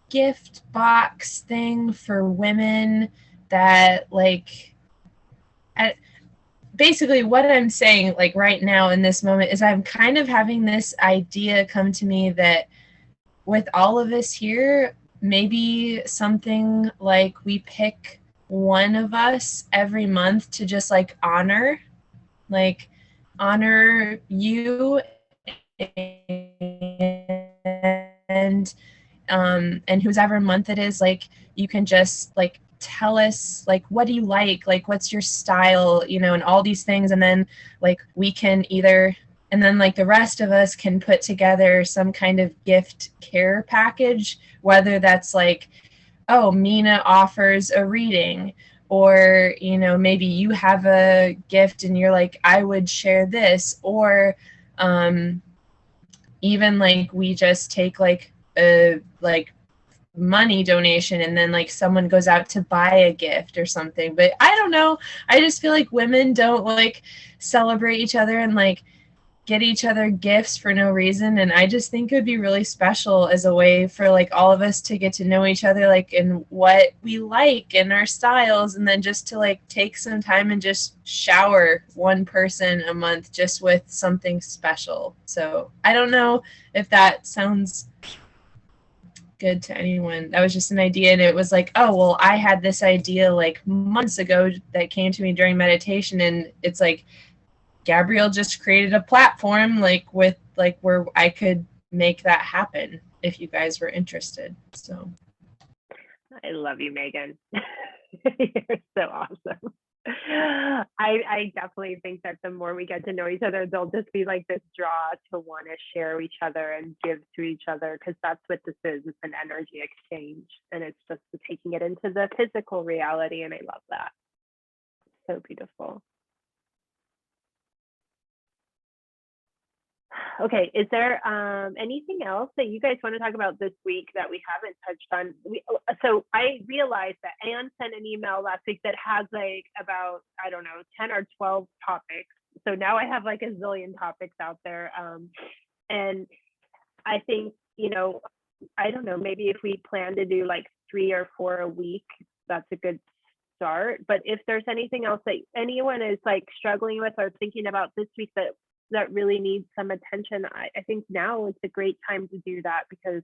gift box thing for women that like, basically what I'm saying like right now in this moment is I'm kind of having this idea come to me that with all of us here, maybe something like we pick one of us every month to just like honor you, and whosever month it is, like you can just like tell us like what do you like what's your style, you know, and all these things, and then like we can either, and then like the rest of us can put together some kind of gift care package, whether that's like, oh, Mina offers a reading, or you know, maybe you have a gift and you're like, I would share this, or even like we just take like a like money donation and then like someone goes out to buy a gift or something. But I don't know, I just feel like women don't like celebrate each other and like get each other gifts for no reason, and I just think it would be really special as a way for like all of us to get to know each other, like in what we like and our styles, and then just to like take some time and just shower one person a month just with something special. So I don't know if that sounds good to anyone. That was just an idea, and it was like, oh well, I had this idea like months ago that came to me during meditation, and it's like Gabrielle just created a platform like with like where I could make that happen if you guys were interested. So I love you, Meaghan. You're so awesome. I definitely think that the more we get to know each other, there'll just be like this draw to want to share each other and give to each other, because that's what this is. It's an energy exchange, and it's just taking it into the physical reality, and I love that. So beautiful. Okay, is there anything else that you guys want to talk about this week that we haven't touched on? So I realized that Anne sent an email last week that has like about, I don't know, 10 or 12 topics. So now I have like a zillion topics out there. And I think, you know, I don't know, maybe if we plan to do like 3 or 4 a week, that's a good start. But if there's anything else that anyone is like struggling with or thinking about this week that really needs some attention, I think now is a great time to do that, because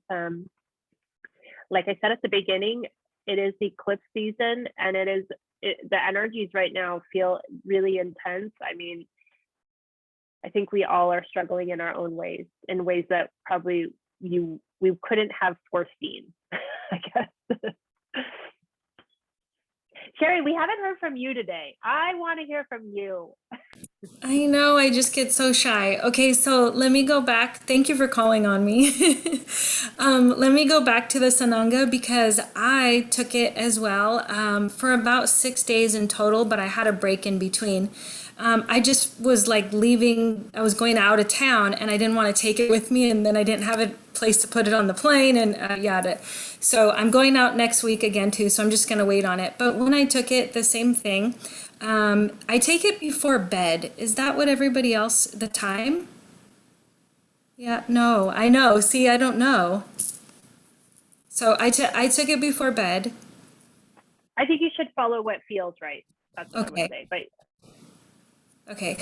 like I said at the beginning, it is eclipse season, and the energies right now feel really intense. I mean, I think we all are struggling in our own ways, in ways that probably we couldn't have foreseen, I guess. Sherry, we haven't heard from you today. I want to hear from you. I know, I just get so shy. Okay, so let me go back. Thank you for calling on me. Let me go back to the Sananga because I took it as well for about 6 days in total, but I had a break in between. I just was like leaving, I was going out of town and I didn't want to take it with me, and then I didn't have a place to put it on the plane and yada. So I'm going out next week again too, so I'm just going to wait on it. But when I took it, the same thing. I take it before bed. Is that what everybody else, the time? Yeah, no, I know. See, I don't know. So I took it before bed. I think you should follow what feels right. That's what I Okay. would say. But Okay,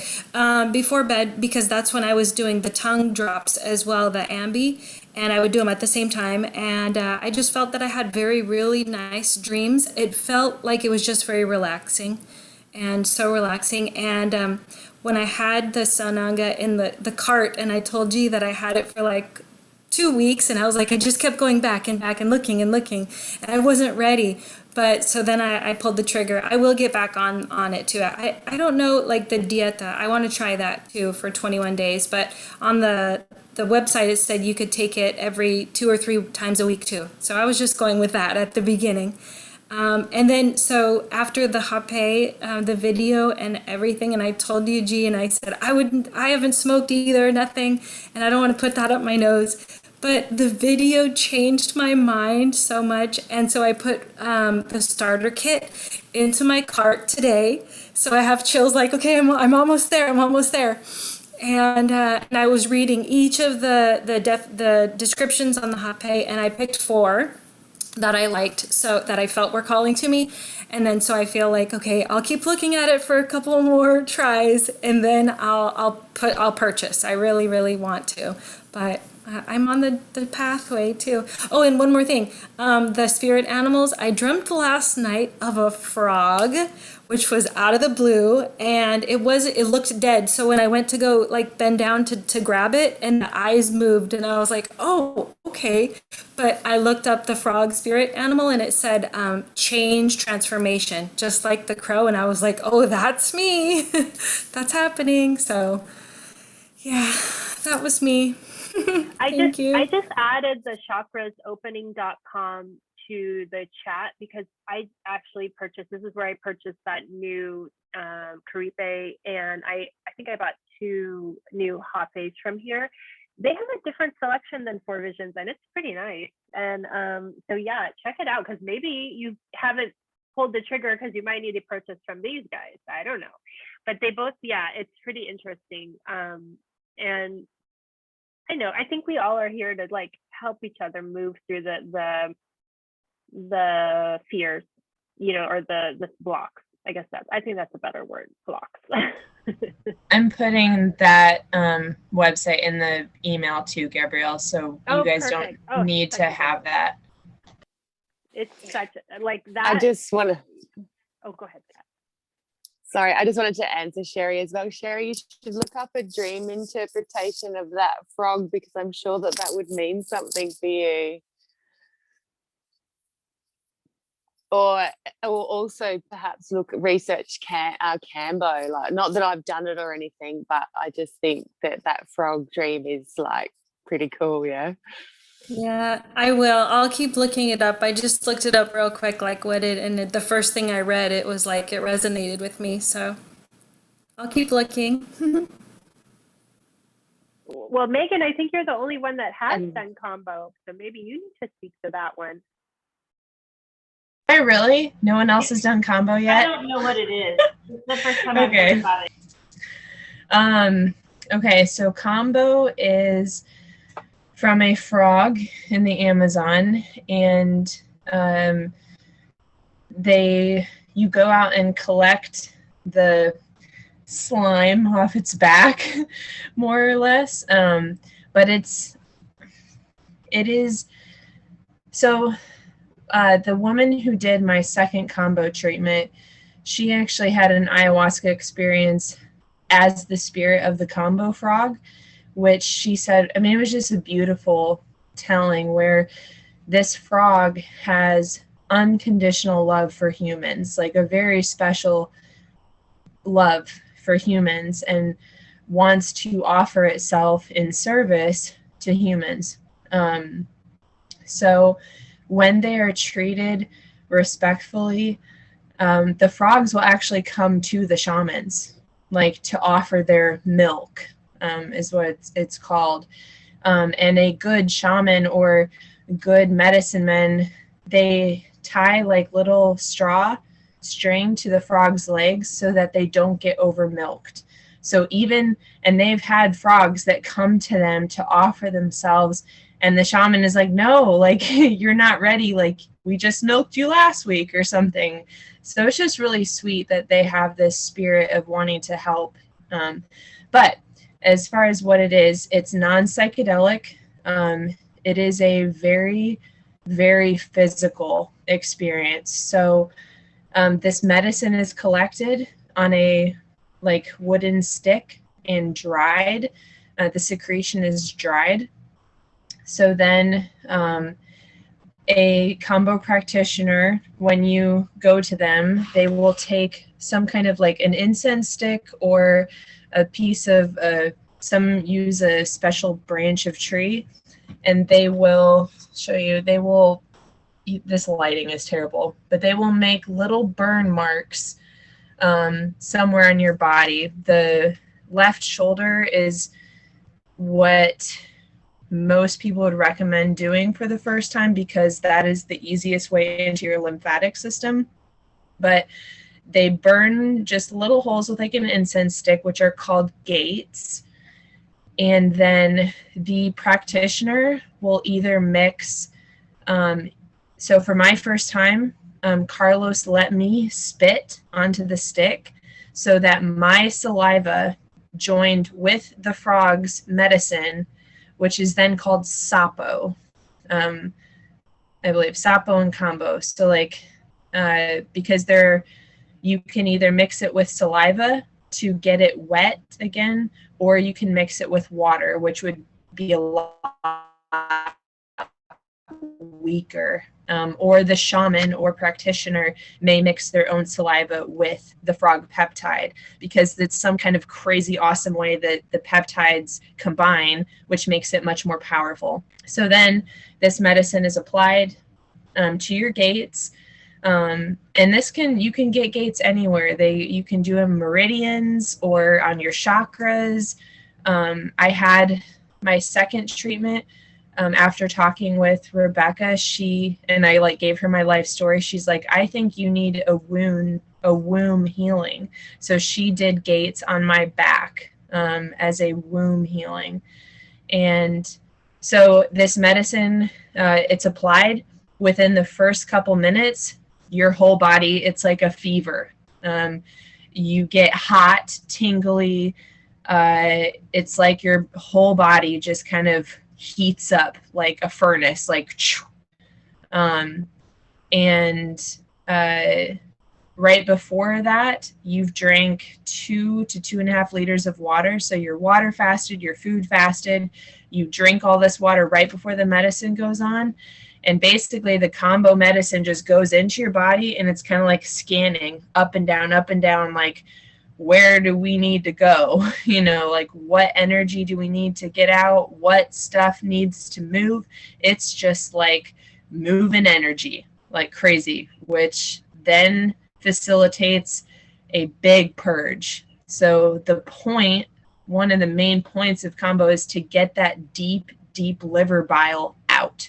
before bed, because that's when I was doing the tongue drops as well, the ambi, and I would do them at the same time. And I just felt that I had really nice dreams. It felt like it was just very relaxing and so relaxing. And when I had the Sananga in the cart, and I told G that I had it for like 2 weeks, and I was like, I just kept going back and back and looking, and I wasn't ready. But so then I pulled the trigger. I will get back on it too. I don't know, like the Dieta, I want to try that too for 21 days. But on the website, it said you could take it every 2 or 3 times a week too. So I was just going with that at the beginning. And then, so after the rapeh, the video and everything, and I told you, G, and I said, I haven't smoked either, nothing, and I don't want to put that up my nose. But the video changed my mind so much, and so I put the starter kit into my cart today. So I have chills, like, okay, I'm almost there, I'm almost there. And I was reading each of the descriptions on the rapeh, and I picked 4 that I liked, so that I felt were calling to me. And then so I feel like, okay, I'll keep looking at it for a couple more tries, and then I'll purchase. I really want to, but I'm on the pathway too. Oh, and one more thing, the spirit animals. I dreamt last night of a frog, which was out of the blue, and it looked dead. So when I went to go like bend down to grab it, and the eyes moved, and I was like, oh, okay. But I looked up the frog spirit animal, and it said change, transformation, just like the crow. And I was like, oh, that's me. That's happening. So yeah, that was me. Thank you. I just added the chakrasopening.com to the chat because I actually purchased, this is where I purchased that new rapeh, and I think I bought 2 new rapehs from here. They have a different selection than 4 Visions, and it's pretty nice. And so yeah, check it out, because maybe you haven't pulled the trigger because you might need to purchase from these guys. I don't know, but they both, yeah, it's pretty interesting. And I know, I think we all are here to like help each other move through the fears, you know, or the blocks. I think that's a better word, blocks. I'm putting that website in the email too, Gabrielle, so you guys perfect. don't need to have that. It's such like that. I just want to. Oh, go ahead, Kat. Sorry, I just wanted to answer Sherry as well. Sherry, you should look up a dream interpretation of that frog, because I'm sure that would mean something for you. Or also perhaps research Cambo. Like, not that I've done it or anything, but I just think that frog dream is like pretty cool. Yeah. Yeah, I will. I'll keep looking it up. I just looked it up real quick, like the first thing I read, it was like it resonated with me. So I'll keep looking. Well, Meaghan, I think you're the only one that has done combo, so maybe you need to speak to that one. I really? No one else has done combo yet? I don't know what it is. It's the first time I've heard about it. Okay, so combo is from a frog in the Amazon, and you go out and collect the slime off its back, more or less. But it is so. The woman who did my second combo treatment, she actually had an ayahuasca experience as the spirit of the combo frog, which she said, it was just a beautiful telling, where this frog has unconditional love for humans, like a very special love for humans, and wants to offer itself in service to humans. So when they are treated respectfully, the frogs will actually come to the shamans, like to offer their milk, is what it's called. And a good shaman or good medicine men, they tie like little string to the frog's legs so that they don't get over milked. So and they've had frogs that come to them to offer themselves, and the shaman is like, no, like, you're not ready. Like, we just milked you last week or something. So it's just really sweet that they have this spirit of wanting to help. But as far as what it is, it's non-psychedelic. It is a very, very physical experience. So this medicine is collected on a like wooden stick and dried. The secretion is dried. So then a combo practitioner, when you go to them, they will take some kind of like an incense stick or a piece of, some use a special branch of tree, and they will show you, this lighting is terrible, but they will make little burn marks somewhere on your body. The left shoulder is what most people would recommend doing for the first time, because that is the easiest way into your lymphatic system. But they burn just little holes with like an incense stick, which are called gates. And then the practitioner will either mix, so for my first time, Carlos let me spit onto the stick so that my saliva joined with the frog's medicine, which is then called sapo. I believe sapo and combo. So like, because you can either mix it with saliva to get it wet again, or you can mix it with water, which would be a lot weaker. Or the shaman or practitioner may mix their own saliva with the frog peptide, because it's some kind of crazy awesome way that the peptides combine, which makes it much more powerful. So then this medicine is applied to your gates. And you can get gates anywhere. You can do them meridians or on your chakras. I had my second treatment after talking with Rebecca. I like gave her my life story. She's like, I think you need a womb healing. So she did gates on my back as a womb healing. And so this medicine, it's applied within the first couple minutes. Your whole body, it's like a fever. You get hot, tingly. It's like your whole body just kind of heats up like a furnace, like, and right before that, you've drank 2 to 2.5 liters of water. So your water fasted, your food fasted. You drink all this water right before the medicine goes on. And basically the combo medicine just goes into your body, and it's kind of like scanning up and down, like, where do we need to go? Like, what energy do we need to get out? What stuff needs to move? It's just like moving energy like crazy, which then facilitates a big purge. So one of the main points of combo is to get that deep liver bile out,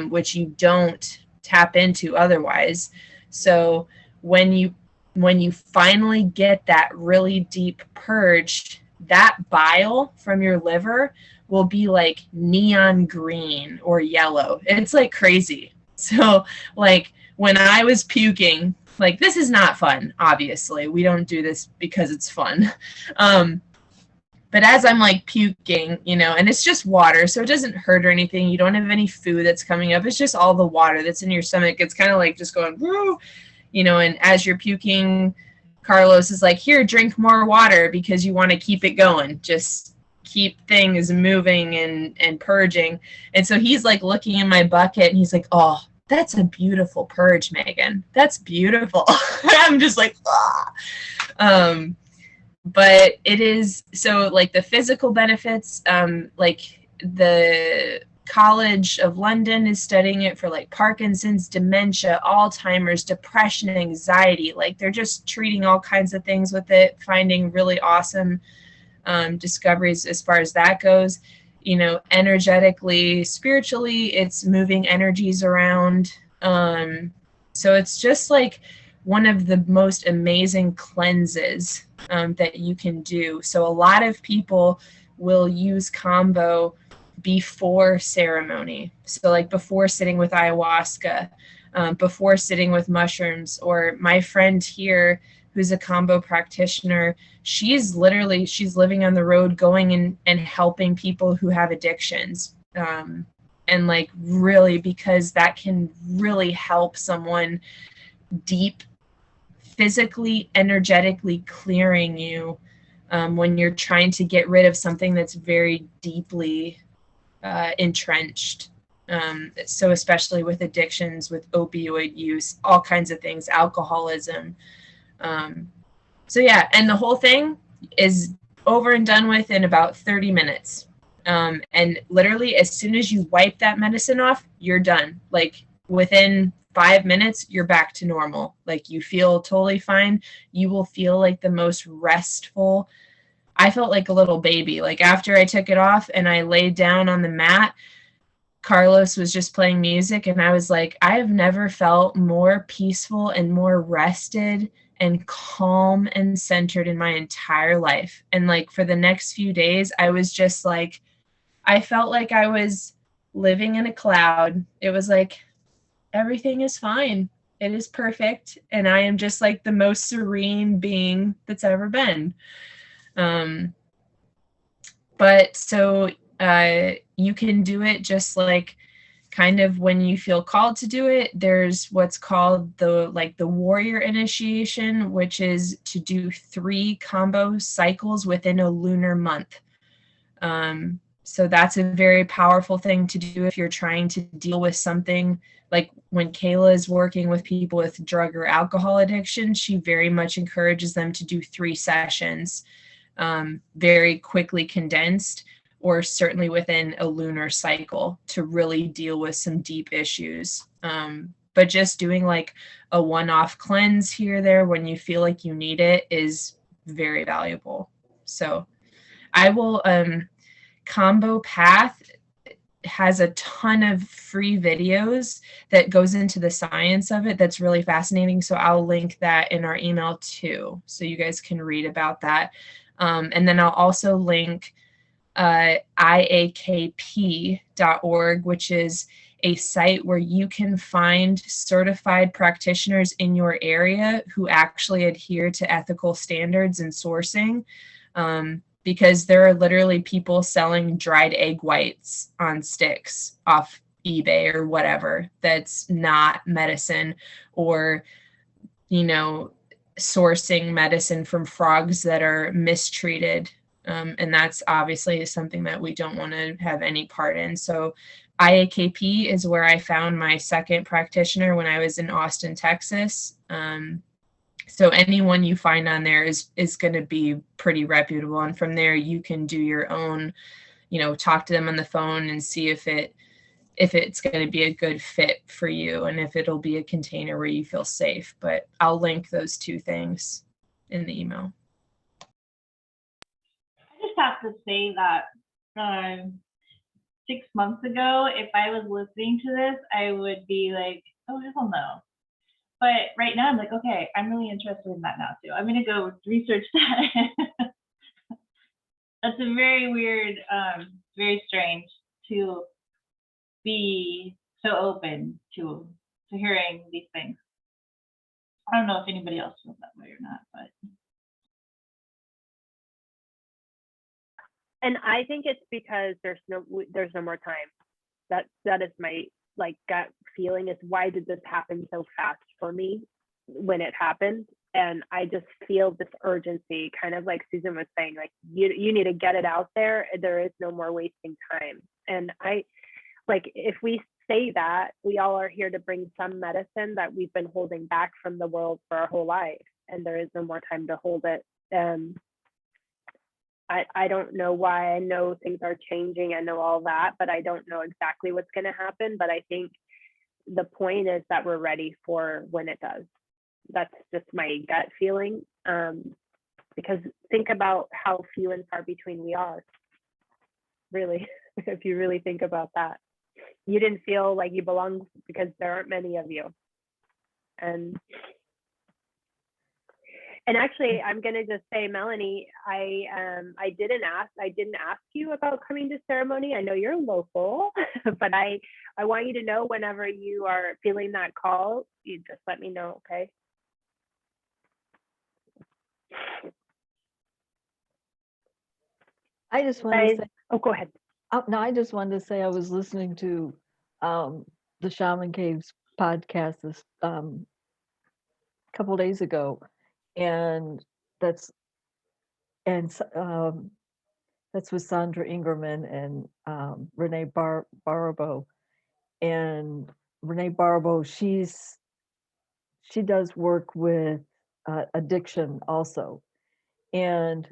which you don't tap into otherwise. So when you finally get that really deep purge, that bile from your liver will be like neon green or yellow. It's like crazy. So like when I was puking, like, this is not fun, obviously. We don't do this because it's fun. But as I'm like puking, and it's just water, so it doesn't hurt or anything. You don't have any food that's coming up. It's just all the water that's in your stomach. It's kind of like just going, woo, and as you're puking, Carlos is like, here, drink more water, because you want to keep it going. Just keep things moving and purging. And so he's like looking in my bucket, and he's like, oh, that's a beautiful purge, Meaghan. That's beautiful. I'm just like, ah. But it is, so like the physical benefits, like the College of London is studying it for like Parkinson's, dementia, Alzheimer's, depression, anxiety. Like they're just treating all kinds of things with it, finding really awesome discoveries as far as that goes. You know, energetically, spiritually, it's moving energies around. So it's just like one of the most amazing cleanses that you can do. So a lot of people will use combo before ceremony. So like before sitting with ayahuasca, before sitting with mushrooms. Or my friend here who's a combo practitioner, she's living on the road going and helping people who have addictions. And like really, because that can really help someone deep physically, energetically clearing you when you're trying to get rid of something that's very deeply entrenched. So especially with addictions, with opioid use, all kinds of things, alcoholism. So yeah, and the whole thing is over and done with in about 30 minutes. And literally as soon as you wipe that medicine off, you're done. Like within 5 minutes, you're back to normal. Like you feel totally fine. You will feel like the most restful. I felt like a little baby. Like after I took it off and I laid down on the mat, Carlos was just playing music and I was like, I have never felt more peaceful and more rested and calm and centered in my entire life. And like for the next few days, I was just like, I felt like I was living in a cloud. It was like, everything is fine. It is perfect. And I am just like the most serene being that's ever been. But so you can do it just like kind of when you feel called to do it. There's what's called the warrior initiation, which is to do 3 combo cycles within a lunar month. So that's a very powerful thing to do if you're trying to deal with something. Like when Kayla is working with people with drug or alcohol addiction, she very much encourages them to do 3 sessions, very quickly condensed, or certainly within a lunar cycle to really deal with some deep issues. But just doing like a one-off cleanse here or there when you feel like you need it is very valuable. So I will, Combo Path has a ton of free videos that goes into the science of it. That's really fascinating. So I'll link that in our email too, so you guys can read about that. And then I'll also link iakp.org, which is a site where you can find certified practitioners in your area who actually adhere to ethical standards and sourcing. Because there are literally people selling dried egg whites on sticks off eBay or whatever that's not medicine, or, you know, sourcing medicine from frogs that are mistreated. And that's obviously something that we don't want to have any part in. So IAKP is where I found my second practitioner when I was in Austin, Texas. So anyone you find on there is going to be pretty reputable. And from there, you can do your own, you know, talk to them on the phone and see if it's going to be a good fit for you and if it'll be a container where you feel safe. But I'll link those 2 things in the email. I just have to say that 6 months ago, if I was listening to this, I would be like, oh, hell no. But right now I'm like, okay, I'm really interested in that now too. I'm going to go research that. That's a very weird, very strange to be so open to hearing these things. I don't know if anybody else feels that way or not, but. And I think it's because there's no more time. That is my like gut feeling, is why did this happen so fast for me when it happened? And I just feel this urgency, kind of like Susan was saying, like you need to get it out there. There is no more wasting time. And I like, if we say that, we all are here to bring some medicine that we've been holding back from the world for our whole life, and there is no more time to hold it. I don't know why. I know things are changing, I know all that, but I don't know exactly what's going to happen. But I think the point is that we're ready for when it does. That's just my gut feeling. Because think about how few and far between we are, really, if you really think about that. You didn't feel like you belong because there aren't many of you. And actually, I'm gonna just say, Melanie, I didn't ask you about coming to ceremony. I know you're local, but I want you to know whenever you are feeling that call, you just let me know, okay? I just wanted to say, Oh, go ahead. no, I just wanted to say I was listening to the Shaman Caves podcast this couple days ago, and that's with Sandra Ingerman and Renee Barabo. And Renee Barabo, she does work with addiction also. And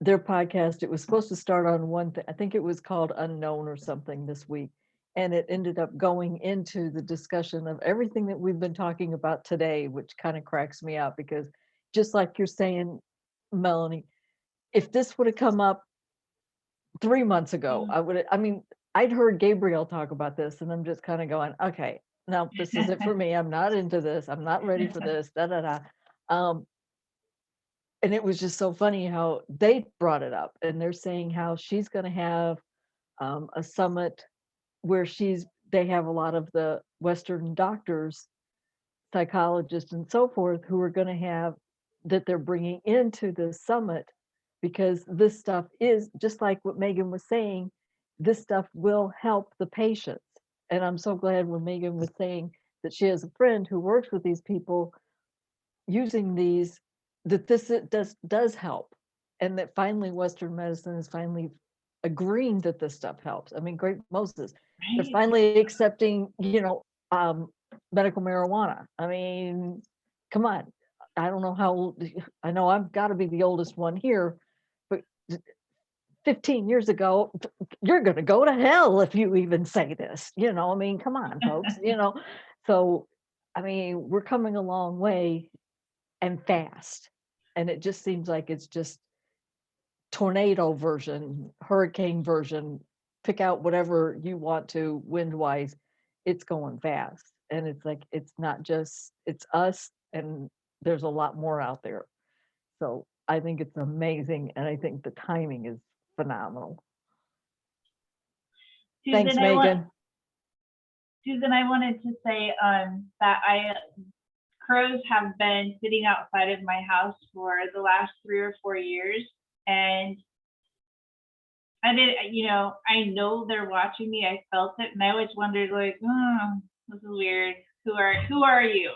their podcast, it was supposed to start on one thing, I think it was called Unknown or something this week. And it ended up going into the discussion of everything that we've been talking about today, which kind of cracks me up, because just like you're saying, Melanie, if this would have come up 3 months ago, I'd heard Gabriel talk about this, and I'm just kind of going, okay, no, this isn't for me. I'm not into this. I'm not ready for this. And it was just so funny how they brought it up, and they're saying how she's going to have a summit where they have a lot of the Western doctors, psychologists, and so forth, who are going to have that they're bringing into the summit, because this stuff is just like what Meaghan was saying. This stuff will help the patients, and I'm so glad when Meaghan was saying that she has a friend who works with these people using these, that this does help, and that finally Western medicine is finally agreeing that this stuff helps. I mean, great Moses, they're finally accepting, medical marijuana. I mean, come on. I don't know how old, I know I've got to be the oldest one here, but 15 years ago, you're going to go to hell if you even say this, I mean, come on, folks, So, I mean, we're coming a long way and fast. And it just seems like it's just tornado version, hurricane version, pick out whatever you want to wind wise, it's going fast. And it's like, it's not just, it's us, and there's a lot more out there. So I think it's amazing. And I think the timing is phenomenal. Susan, Thanks, Meaghan. Susan, I wanted to say that crows have been sitting outside of my house for the last 3 or 4 years. And I know they're watching me. I felt it, and I always wondered, like, this is weird. Who are you?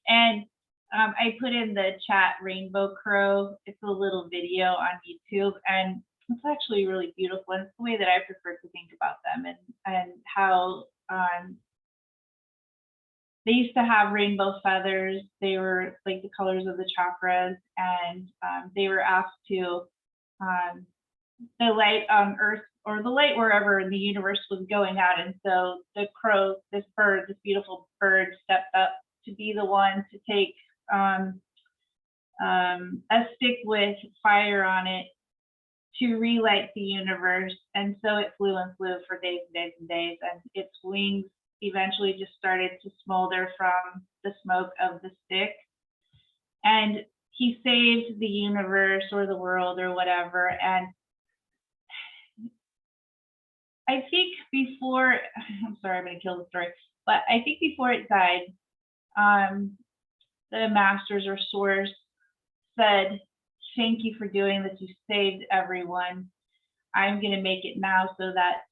And I put in the chat rainbow crow. It's a little video on YouTube, and it's actually really beautiful. And it's the way that I prefer to think about them, and how they used to have rainbow feathers. They were like the colors of the chakras, and they were asked to the light on Earth, or the light wherever in the universe, was going out. And so the crow, this beautiful bird, stepped up to be the one to take a stick with fire on it to relight the universe. And so it flew and flew for days and days and days, and its wings eventually just started to smolder from the smoke of the stick. And he saved the universe or the world or whatever. And I think before, I'm sorry, I'm going to kill the story, but I think before it died, the masters or source said, thank you for doing this. You saved everyone. I'm going to make it now so that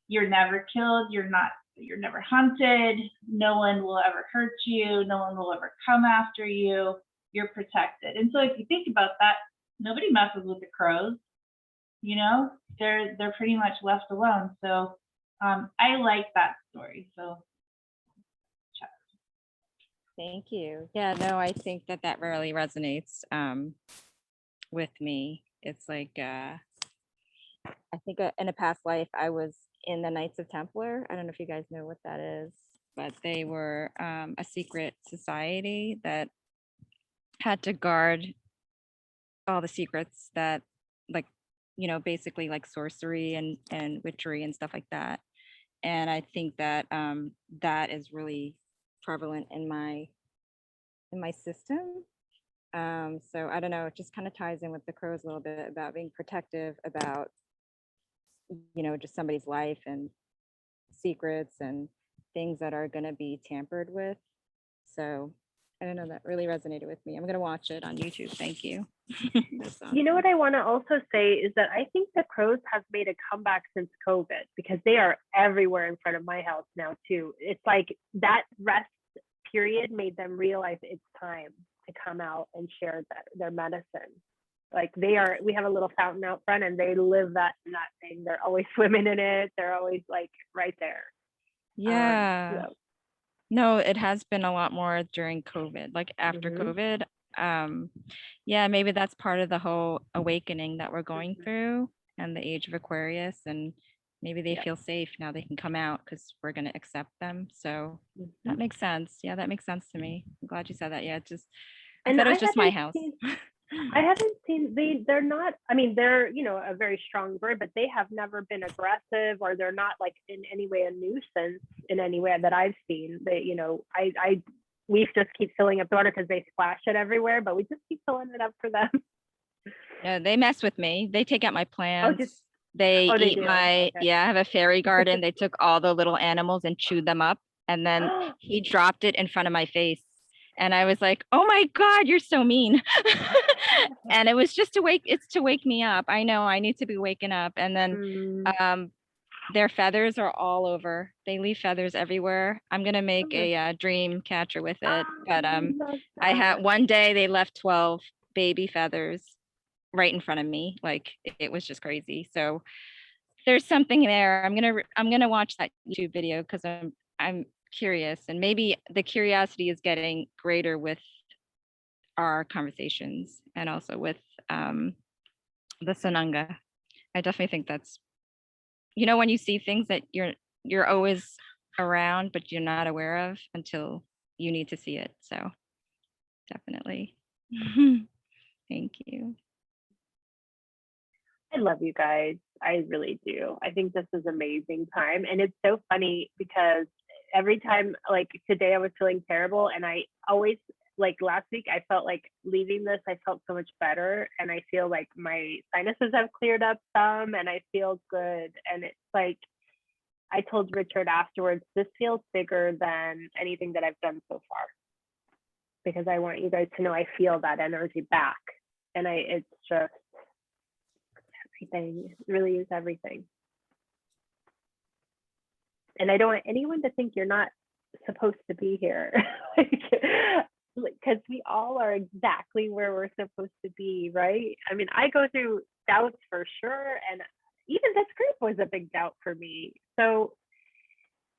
you're never killed. You're never hunted. No one will ever hurt you. No one will ever come after you. You're protected. And so if you think about that, nobody messes with the crows. They're pretty much left alone. So I like that story. So Thank you. Yeah, no, I think that that really resonates with me. It's like, I think in a past life, I was in the Knights of Templar. I don't know if you guys know what that is, but they were a secret society that had to guard all the secrets that, like, you know, basically like sorcery and witchery and stuff like that. And I think that that is really prevalent in my system. So I don't know, it just kind of ties in with the crows a little bit about being protective about, you know, just somebody's life and secrets and things that are going to be tampered with. So I don't know, that really resonated with me. I'm going to watch it on YouTube. Thank you. You know what I want to also say is that I think the crows have made a comeback since COVID because they are everywhere in front of my house now too. It's like that rest period made them realize it's time to come out and share their medicine. Like we have a little fountain out front and they live that thing. They're always swimming in it. They're always like right there. Yeah. No, it has been a lot more during COVID, like after COVID. Yeah, maybe that's part of the whole awakening that we're going through and the age of Aquarius, and maybe they feel safe now. They can come out because we're going to accept them. So that makes sense. Yeah, that makes sense to me. I'm glad you said that. Yeah, I thought it was just my house. I haven't seen they're not, I mean, they're, you know, a very strong bird, but they have never been aggressive, or they're not like in any way a nuisance in any way that I've seen. They, you know, we just keep filling up the water because they splash it everywhere, but we just keep filling it up for them. No, they mess with me. They take out my plants. They they eat do. my, Okay. yeah, I have a fairy garden. They took all the little animals and chewed them up. And then he dropped it in front of my face. And I was like, oh my God, you're so mean. And it was just it's to wake me up. I know I need to be waking up. And then their feathers are all over. They leave feathers everywhere. I'm going to make a dream catcher with it. But I had one day they left 12 baby feathers right in front of me. Like it was just crazy. So there's something there. I'm going to watch that YouTube video because I'm curious, and maybe the curiosity is getting greater with our conversations and also with the Sananga. I definitely think that's, you know, when you see things that you're always around but you're not aware of until you need to see it. So definitely. Thank you. I love you guys. I really do. I think this is amazing time. And it's so funny because every time, like today I was feeling terrible, and I always, like last week, I felt like leaving this, I felt so much better. And I feel like my sinuses have cleared up some and I feel good. And it's like, I told Richard afterwards, this feels bigger than anything that I've done so far, because I want you guys to know I feel that energy back. And it's just everything. It really is everything. And I don't want anyone to think you're not supposed to be here. Because we all are exactly where we're supposed to be, right? I mean, I go through doubts for sure. And even this group was a big doubt for me. So,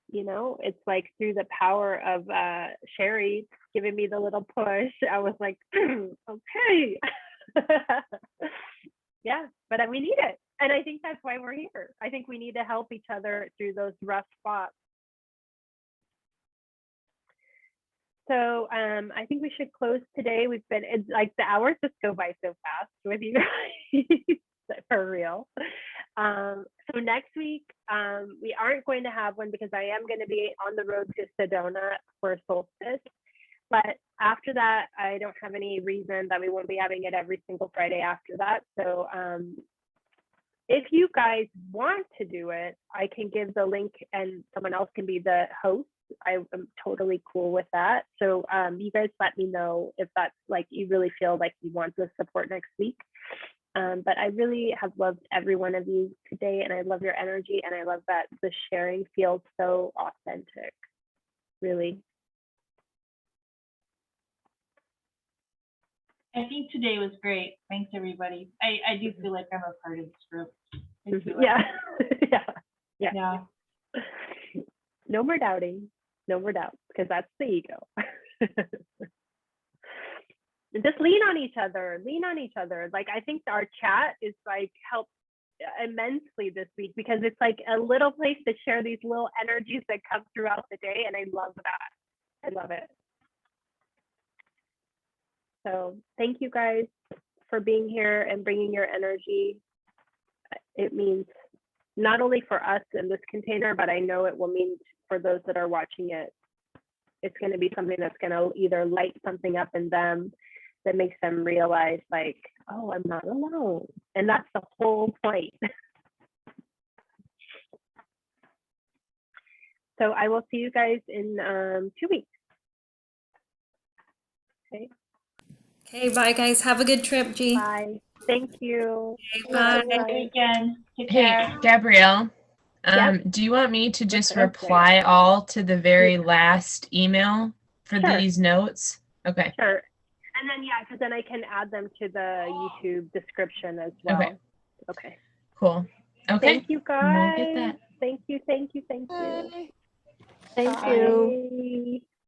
you know, it's like through the power of Sherry giving me the little push, I was like, okay. Yeah, but we need it. And I think that's why we're here. I think we need to help each other through those rough spots. So I think we should close today. It's like the hours just go by so fast with you guys, for real. So next week, we aren't going to have one because I am going to be on the road to Sedona for solstice. But after that, I don't have any reason that we won't be having it every single Friday after that. So if you guys want to do it, I can give the link and someone else can be the host. I am totally cool with that. So you guys let me know if that's like you really feel like you want the support next week. But I really have loved every one of you today, and I love your energy, and I love that the sharing feels so authentic, really. I think today was great. Thanks, everybody. I do feel like I'm a part of this group. Yeah. Yeah. Yeah. No more doubting. No more doubts, because that's the ego. And just lean on each other. Lean on each other. Like, I think our chat is like helped immensely this week, because it's like a little place to share these little energies that come throughout the day, and I love that. I love it. So thank you guys for being here and bringing your energy. It means not only for us in this container, but I know it will mean for those that are watching it. It's going to be something that's going to either light something up in them that makes them realize, like, oh, I'm not alone. And that's the whole point. So I will see you guys in 2 weeks. Okay. Okay, bye guys. Have a good trip, G. Bye. Thank you. Bye. Good weekend. Take Hey, care. Gabrielle, Yep. do you want me to just Thursday. reply all to the very last email for Sure. these notes? Okay. Sure. And then, yeah, because then I can add them to the YouTube description as well. Okay. Okay. Cool. Okay. Thank you, guys. We'll get that. Thank you. Thank you. Thank you. Thank you. Bye.